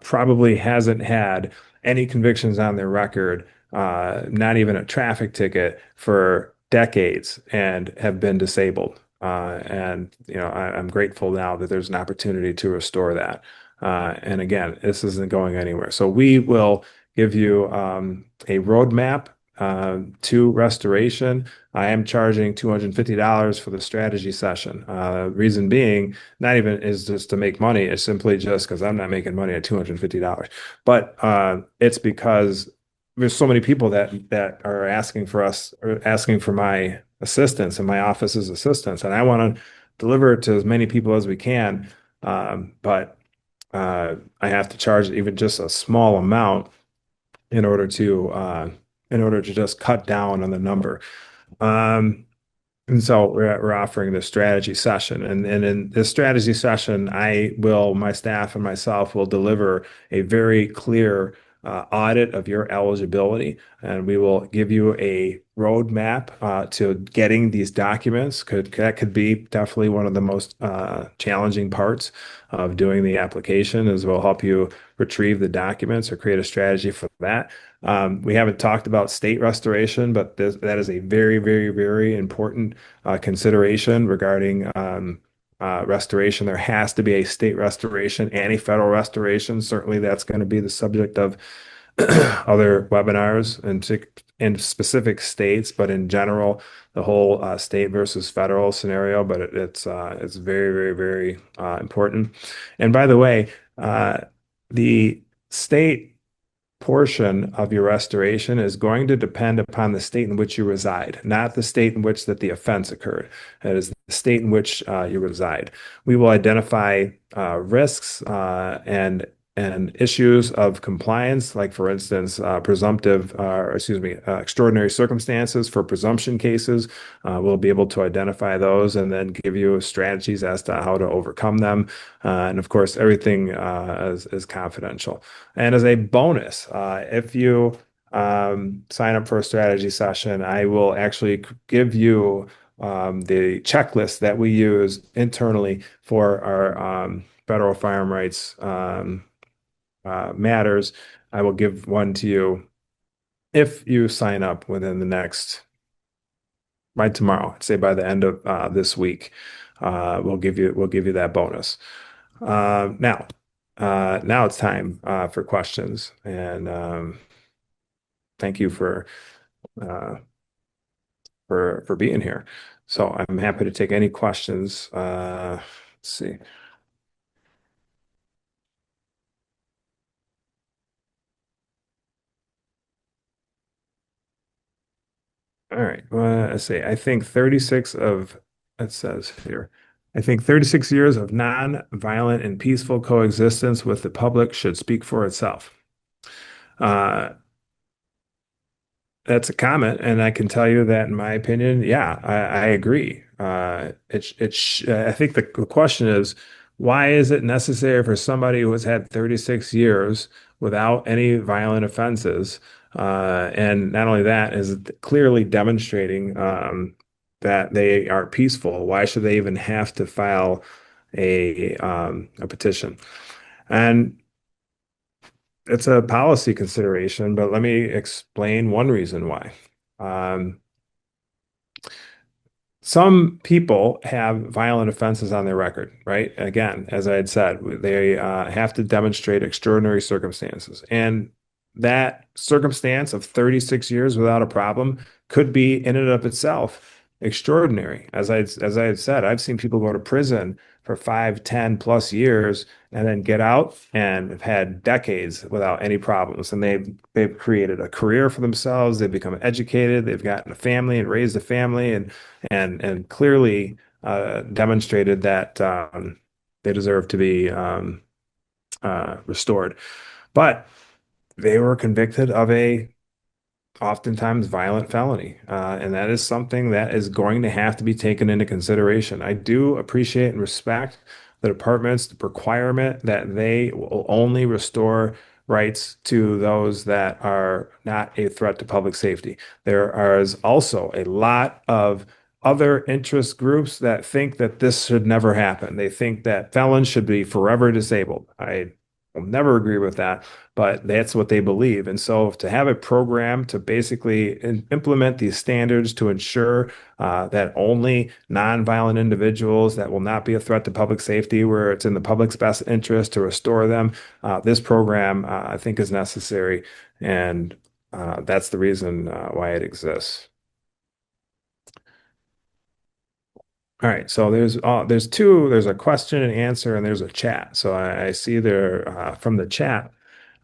probably hasn't had any convictions on their record, not even a traffic ticket for decades, and have been disabled. And I'm grateful now that there's an opportunity to restore that. And again, this isn't going anywhere. So we will give you a roadmap to restoration. I am charging $250 for the strategy session. Reason being, not even is just to make money. It's simply just because I'm not making money at $250. But it's because there's so many people that are asking for us, or asking for my assistance and my office's assistance, and I want to deliver it to as many people as we can. But I have to charge even just a small amount in order to just cut down on the number. Um, and so we're offering this strategy session. And in this strategy session, my staff and myself will deliver a very clear audit of your eligibility. And we will give you a roadmap to getting these documents. That could be definitely one of the most challenging parts of doing the application, as we'll help you retrieve the documents or create a strategy for that. We haven't talked about state restoration, but that is a very, very, very important consideration regarding restoration. There has to be a state restoration and a federal restoration. Certainly, that's going to be the subject of other webinars in specific states, but in general, the whole state versus federal scenario. But it's very, very, very important. And by the way, the state portion of your restoration is going to depend upon the state in which you reside, not the state in which that the offense occurred. That is the state in which you reside. We will identify risks and issues of compliance, like for instance, extraordinary circumstances for presumption cases. We'll be able to identify those and then give you strategies as to how to overcome them. And of course, everything is confidential. And as a bonus, if you sign up for a strategy session, I will actually give you the checklist that we use internally for our federal firearm rights matters. I will give one to you if you sign up within the next, by tomorrow, I'd say by the end of this week. We'll give you that bonus. Now it's time for questions, and thank you uh, for being here. So I'm happy to take any questions. Let's see. All right. Let's see. It says here, I think 36 years of non-violent and peaceful coexistence with the public should speak for itself. Uh, That's a comment, and I can tell you that in my opinion, yeah, I agree. I think the question is, why is it necessary for somebody who has had 36 years without any violent offenses, and not only that, is clearly demonstrating that they are peaceful. Why should they even have to file a petition? And it's a policy consideration, but let me explain one reason why. Um, some people have violent offenses on their record, right? Again, as I had said, they have to demonstrate extraordinary circumstances. And that circumstance of 36 years without a problem could be in and of itself extraordinary. As I had said, I've seen people go to prison for 5, 10 plus years and then get out and have had decades without any problems. And they've created a career for themselves, they've become educated, they've gotten a family and raised a family and clearly demonstrated that they deserve to be restored. But they were convicted of a oftentimes violent felony. And that is something that is going to have to be taken into consideration. I do appreciate and respect the department's requirement that they will only restore rights to those that are not a threat to public safety. There is also a lot of other interest groups that think that this should never happen. They think that felons should be forever disabled. I will never agree with that, but that's what they believe. And so to have a program to basically implement these standards to ensure that only nonviolent individuals that will not be a threat to public safety, where it's in the public's best interest to restore them, this program, I think is necessary. And that's the reason why it exists. All right, so there's a question and answer and there's a chat. So I see there from the chat,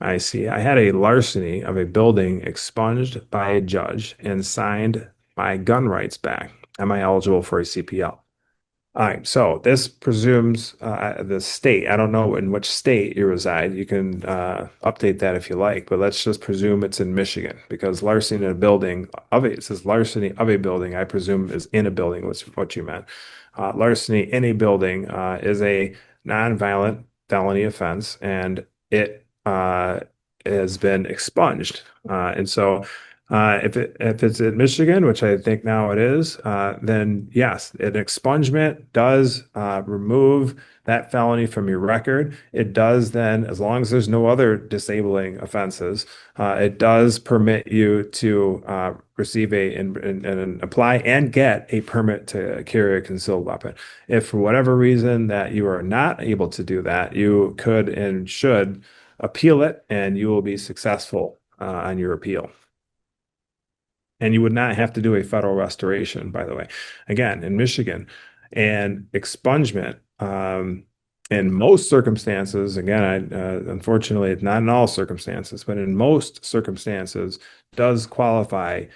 I see I had a larceny of a building expunged by a judge and signed my gun rights back. Am I eligible for a CPL? All right, so this presumes the state. I don't know in which state you reside. You can update that if you like, but let's just presume it's in Michigan because larceny in a building of it says larceny of a building. I presume is in a building, was what you meant. Larceny in a building is a nonviolent felony offense, and it has been expunged. And so if it's in Michigan, which I think now it is, then yes, an expungement does remove that felony from your record. It does then, as long as there's no other disabling offenses, it does permit you to receive and apply and get a permit to carry a concealed weapon. If for whatever reason that you are not able to do that, you could and should appeal it, and you will be successful on your appeal. And you would not have to do a federal restoration, by the way. Again, in Michigan, and expungement, in most circumstances, again, unfortunately, not in all circumstances, but in most circumstances, does qualify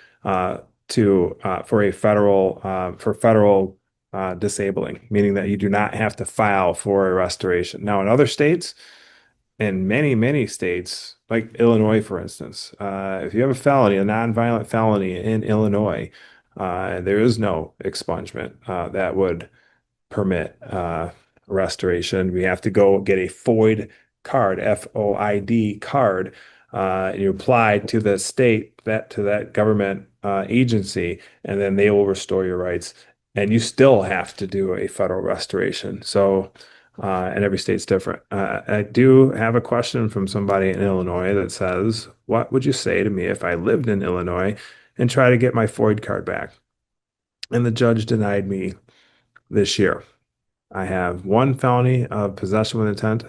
to for a federal disabling, meaning that you do not have to file for a restoration. Now, in other states, in many states, like Illinois, for instance, if you have a felony, a nonviolent felony in Illinois, there is no expungement that would permit restoration. We have to go get a FOID card, FOID card, and you apply to the state that to that government agency, and then they will restore your rights. And you still have to do a federal restoration. So, and every state's different. I do have a question from somebody in Illinois that says, "What would you say to me if I lived in Illinois and try to get my FOID card back?" And the judge denied me this year. I have one felony of possession with intent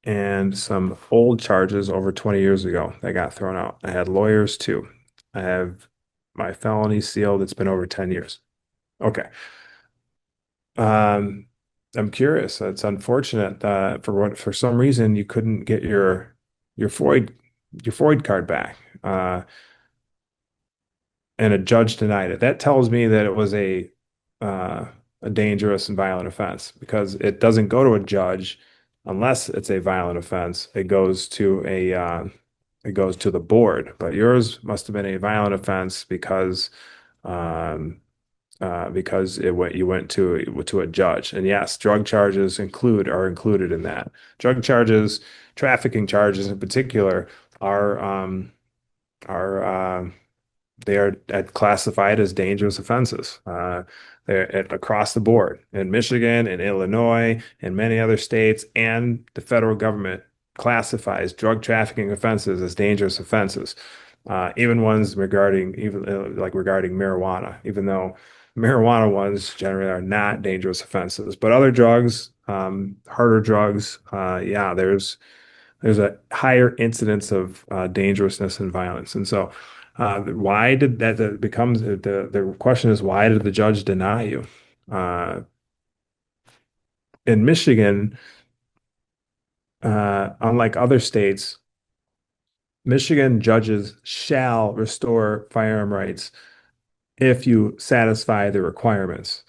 and some old charges over 20 years ago that got thrown out. I had lawyers too. I have my felony sealed. It's been over 10 years. Okay. Um, I'm curious. It's unfortunate for some reason you couldn't get your FOID your FOID card back. And a judge denied it. That tells me that it was uh, a dangerous and violent offense because it doesn't go to a judge unless it's a violent offense. It goes to it goes to the board. But yours must have been a violent offense um, because you went to a judge. And yes, drug charges are included in that. Drug charges, trafficking charges in particular, are are they are classified as dangerous offenses. Across the board in Michigan and Illinois and many other states, and the federal government classifies drug trafficking offenses as dangerous offenses. Even ones regarding marijuana, even though marijuana ones generally are not dangerous offenses. But other drugs, harder drugs, yeah, there's a higher incidence of dangerousness and violence. And so, why did that becomes the question is, why did the judge deny you? Uh, in Michigan, unlike other states, Michigan judges shall restore firearm rights if you satisfy the requirements.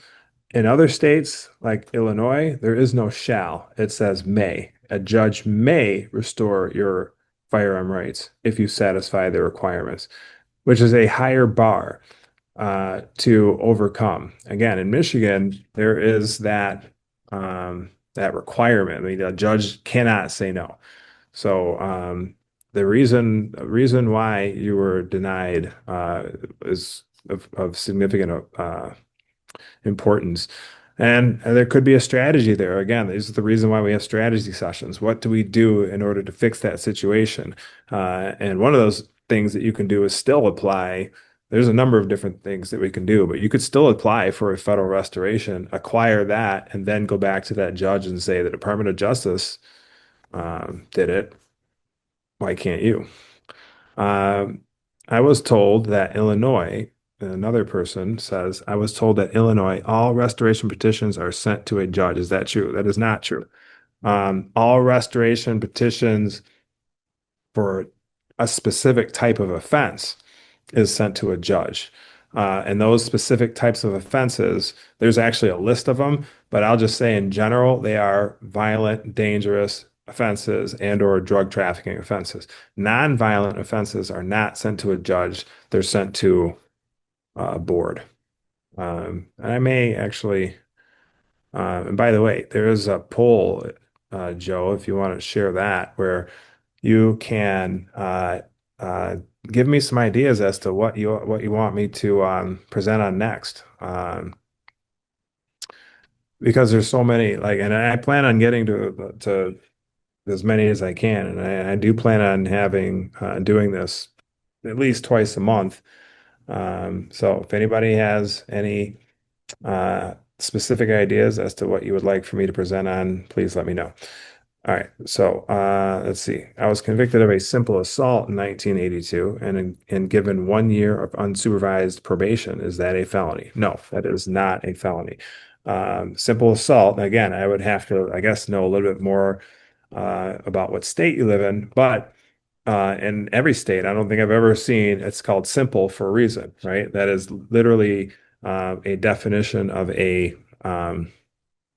In other states, like Illinois, there is no shall. It says may. A judge may restore your firearm rights if you satisfy the requirements, which is a higher bar to overcome. Again, in Michigan, there is that requirement. I mean, a judge cannot say no. So the reason why you were denied is of significant importance. And there could be a strategy there. Again, this is the reason why we have strategy sessions. What do we do in order to fix that situation? And one of those things that you can do is still apply. There's a number of different things that we can do, but you could still apply for a federal restoration, acquire that, and then go back to that judge and say the Department of Justice did it. Why can't you? Um, I was told that Illinois, another person says, I was told that Illinois, all restoration petitions are sent to a judge. Is that true? That is not true. All restoration petitions for a specific type of offense is sent to a judge. And those specific types of offenses, there's actually a list of them, but I'll just say in general, they are violent, dangerous offenses and or drug trafficking offenses. Non-violent offenses are not sent to a judge. They're sent to a board. And I may actually, and by the way, there is a poll, Joe, if you want to share that, where you can uh, give me some ideas as to what you want me to present on next. Because there's so many, like, and I plan on getting to as many as I can, and I do plan on having doing this at least twice a month. So if anybody has any specific ideas as to what you would like for me to present on, please let me know. All right, so let's see. I was convicted of a simple assault in 1982 and given 1 year of unsupervised probation. Is that a felony? No, that is not a felony. Simple assault, again, I would have to, I guess, know a little bit more about what state you live in, but in every state, I don't think I've ever seen it's called simple for a reason, right? That is literally a definition of a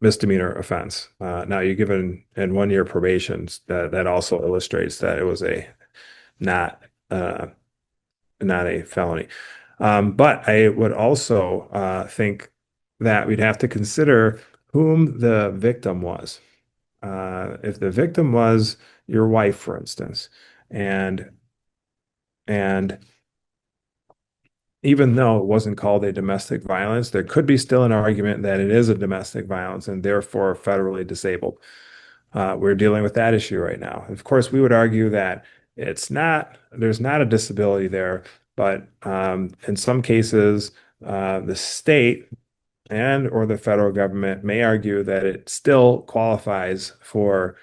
misdemeanor offense. Now you're given in 1 year probation. That also illustrates that it was a not uh, not a felony. But I would also think that we'd have to consider whom the victim was. If the victim was your wife, for instance, and and even though it wasn't called a domestic violence, there could be still an argument that it is a domestic violence and therefore federally disabled. We're dealing with that issue right now. Of course, we would argue that there's not a disability there, but in some cases, the state and or the federal government may argue that it still qualifies for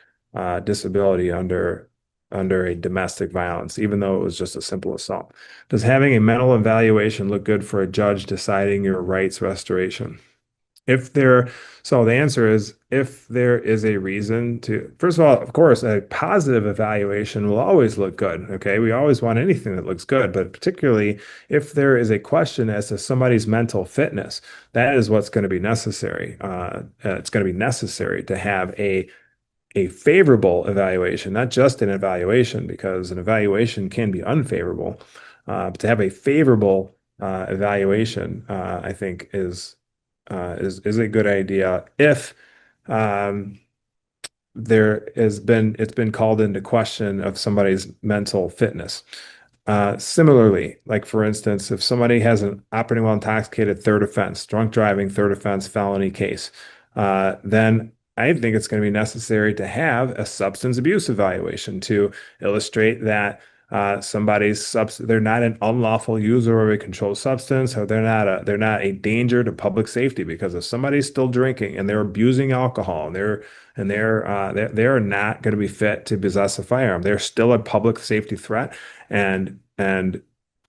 disability under a domestic violence, even though it was just a simple assault. Does having a mental evaluation look good for a judge deciding your rights restoration? If there, so the answer is if there is a reason to, first of all, of course, a positive evaluation will always look good. Okay. We always want anything that looks good, but particularly if there is a question as to somebody's mental fitness, that is what's going to be necessary. It's going to be necessary to have a favorable evaluation, not just an evaluation, because an evaluation can be unfavorable. But to have a favorable evaluation, I think is a good idea if um, it's been called into question of somebody's mental fitness. Similarly, like for instance, if somebody has an operating while intoxicated third offense, drunk driving, third offense, felony case, then I think it's going to be necessary to have a substance abuse evaluation to illustrate that they're not an unlawful user of a controlled substance, or they're not a danger to public safety. Because if somebody's still drinking and they're abusing alcohol they are not going to be fit to possess a firearm, they're still a public safety threat, and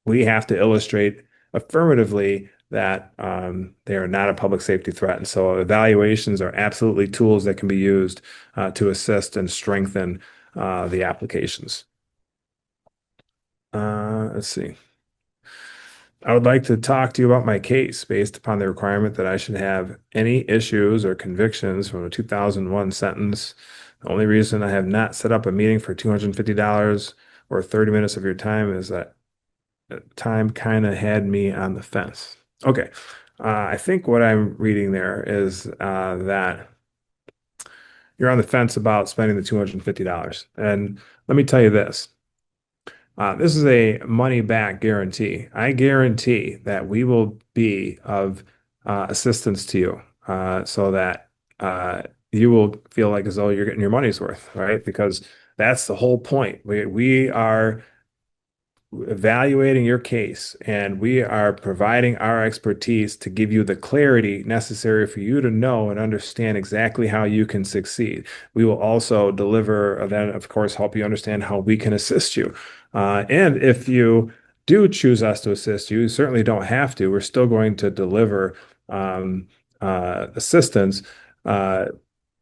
we have to illustrate affirmatively that they are not a public safety threat. And so evaluations are absolutely tools that can be used to assist and strengthen the applications. Let's see. I would like to talk to you about my case based upon the requirement that I should have any issues or convictions from a 2001 sentence. The only reason I have not set up a meeting for $250 or 30 minutes of your time is that time kind of had me on the fence. Okay. I think what I'm reading there is that you're on the fence about spending the $250. And let me tell you this. This is a money back guarantee. I guarantee that we will be of assistance to you so that you will feel like as though you're getting your money's worth, right? Because that's the whole point. We are evaluating your case, and we are providing our expertise to give you the clarity necessary for you to know and understand exactly how you can succeed. We will also deliver, then, of course, help you understand how we can assist you. And if you do choose us to assist you, you certainly don't have to. We're still going to deliver um, assistance. Uh,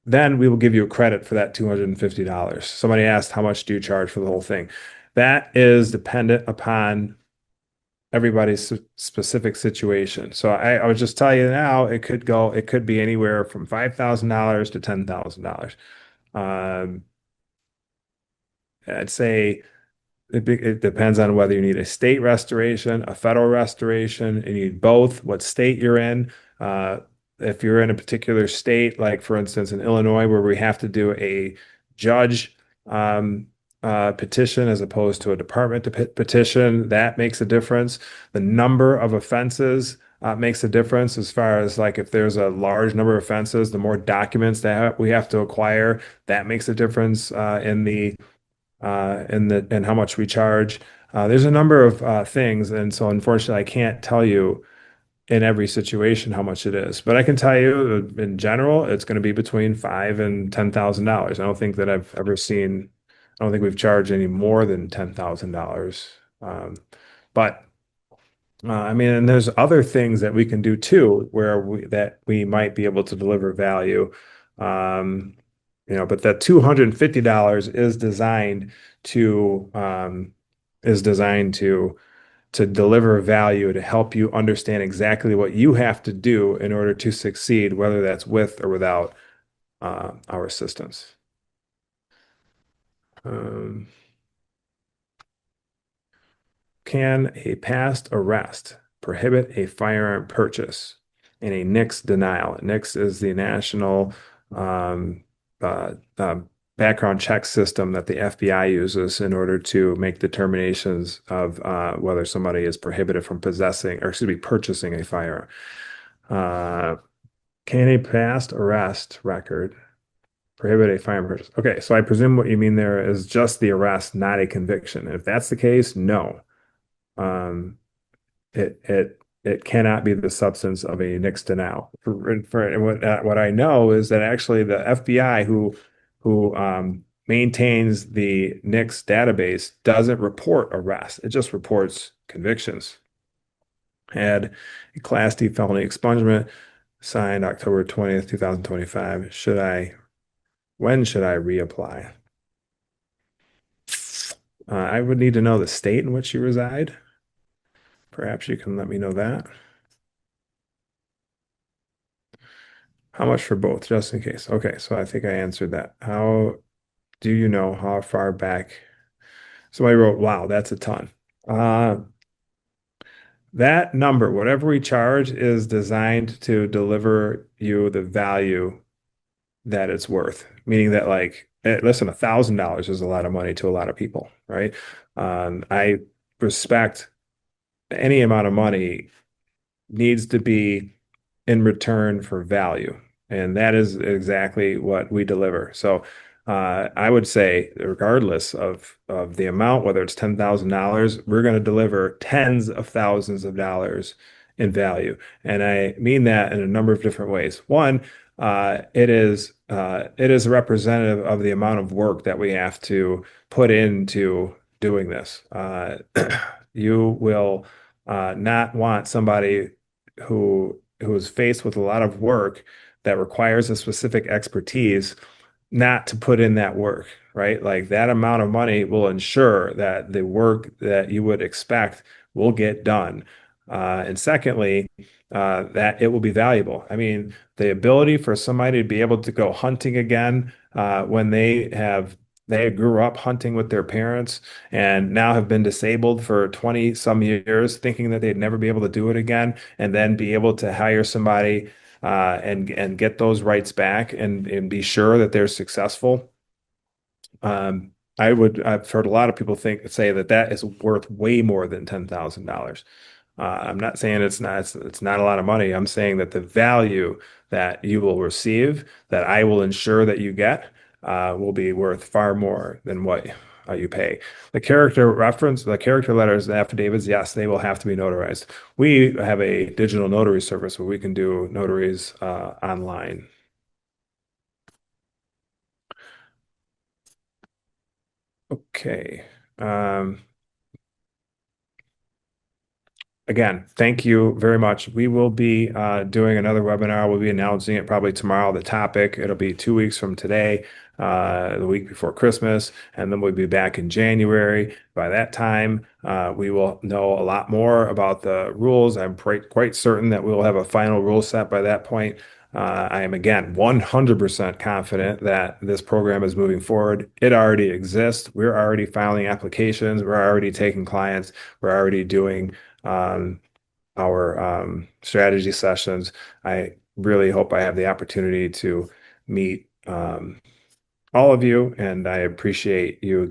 then we will give you a credit for that $250. Somebody asked, how much do you charge for the whole thing? That is dependent upon everybody's specific situation. So I would just tell you now, it could be anywhere from $5,000 to $10,000. Um, I'd say it depends on whether you need a state restoration, a federal restoration, you need both, what state you're in. Uh, if you're in a particular state, like for instance in Illinois, where we have to do a judge um, petition as opposed to a department petition, that makes a difference. The number of offenses makes a difference as far as like if there's a large number of offenses, the more documents that we have to acquire, that makes a difference in how much we charge. There's a number of things, and so unfortunately, I can't tell you in every situation how much it is. But I can tell you, in general, it's going to be between five and $10,000. I don't think that I've ever seen. I don't think we've charged any more than $10,000. But I mean, and there's other things that we can do too, where we might be able to deliver value. Um, but that $250 to is designed to deliver value to help you understand exactly what you have to do in order to succeed, whether that's with or without our assistance. Um, Can a past arrest prohibit a firearm purchase in a NICS denial? NICS is the national um, uh, background check system that the FBI uses in order to make determinations of whether somebody is prohibited from possessing, or excuse me, purchasing a firearm. Uh, can a past arrest record prohibit a firearm purchase? Okay, so I presume what you mean there is just the arrest, not a conviction. If that's the case, no. Um, it cannot be the substance of a NICS denial. What I know is that actually the FBI who maintains the NICS database doesn't report arrests. It just reports convictions. Had a Class D felony expungement signed October 20th, 2025. When should I reapply? I would need to know the state in which you reside. Perhaps you can let me know that. How much for both, just in case? Okay, so I think I answered that. How do you know how far back? Somebody wrote, wow, that's a ton. Uh, that number, whatever we charge, is designed to deliver you the value that it's worth. Meaning that, like, listen, $1,000 is a lot of money to a lot of people, right? I respect any amount of money needs to be in return for value. And that is exactly what we deliver. So I would say, regardless of the amount, whether it's $10,000, we're going to deliver tens of thousands of dollars in value. And I mean that in a number of different ways. One, it is representative of the amount of work that we have to put into doing this. You will not want somebody who is faced with a lot of work that requires a specific expertise not to put in that work, right? Like that amount of money will ensure that the work that you would expect will get done. And secondly, that it will be valuable. I mean, the ability for somebody to be able to go hunting again when they grew up hunting with their parents and now have been disabled for 20 some years, thinking that they'd never be able to do it again, and then be able to hire somebody and get those rights back and be sure that they're successful. I've heard a lot of people say that that is worth way more than $10,000. I'm not saying it's not a lot of money. I'm saying that the value that you will receive, that I will ensure that you get, will be worth far more than what you pay. The character letters, the affidavits, yes, they will have to be notarized. We have a digital notary service where we can do notaries online. Okay. Um, Again, thank you very much. We will be doing another webinar. We'll be announcing it probably tomorrow, the topic. It'll be 2 weeks from today, the week before Christmas, and then we'll be back in January. By that time, we will know a lot more about the rules. I'm quite certain that we will have a final rule set by that point. I am, again, 100% confident that this program is moving forward. It already exists. We're already filing applications. We're already taking clients. We're already doing um, our strategy sessions. I really hope I have the opportunity to meet all of you, and I appreciate you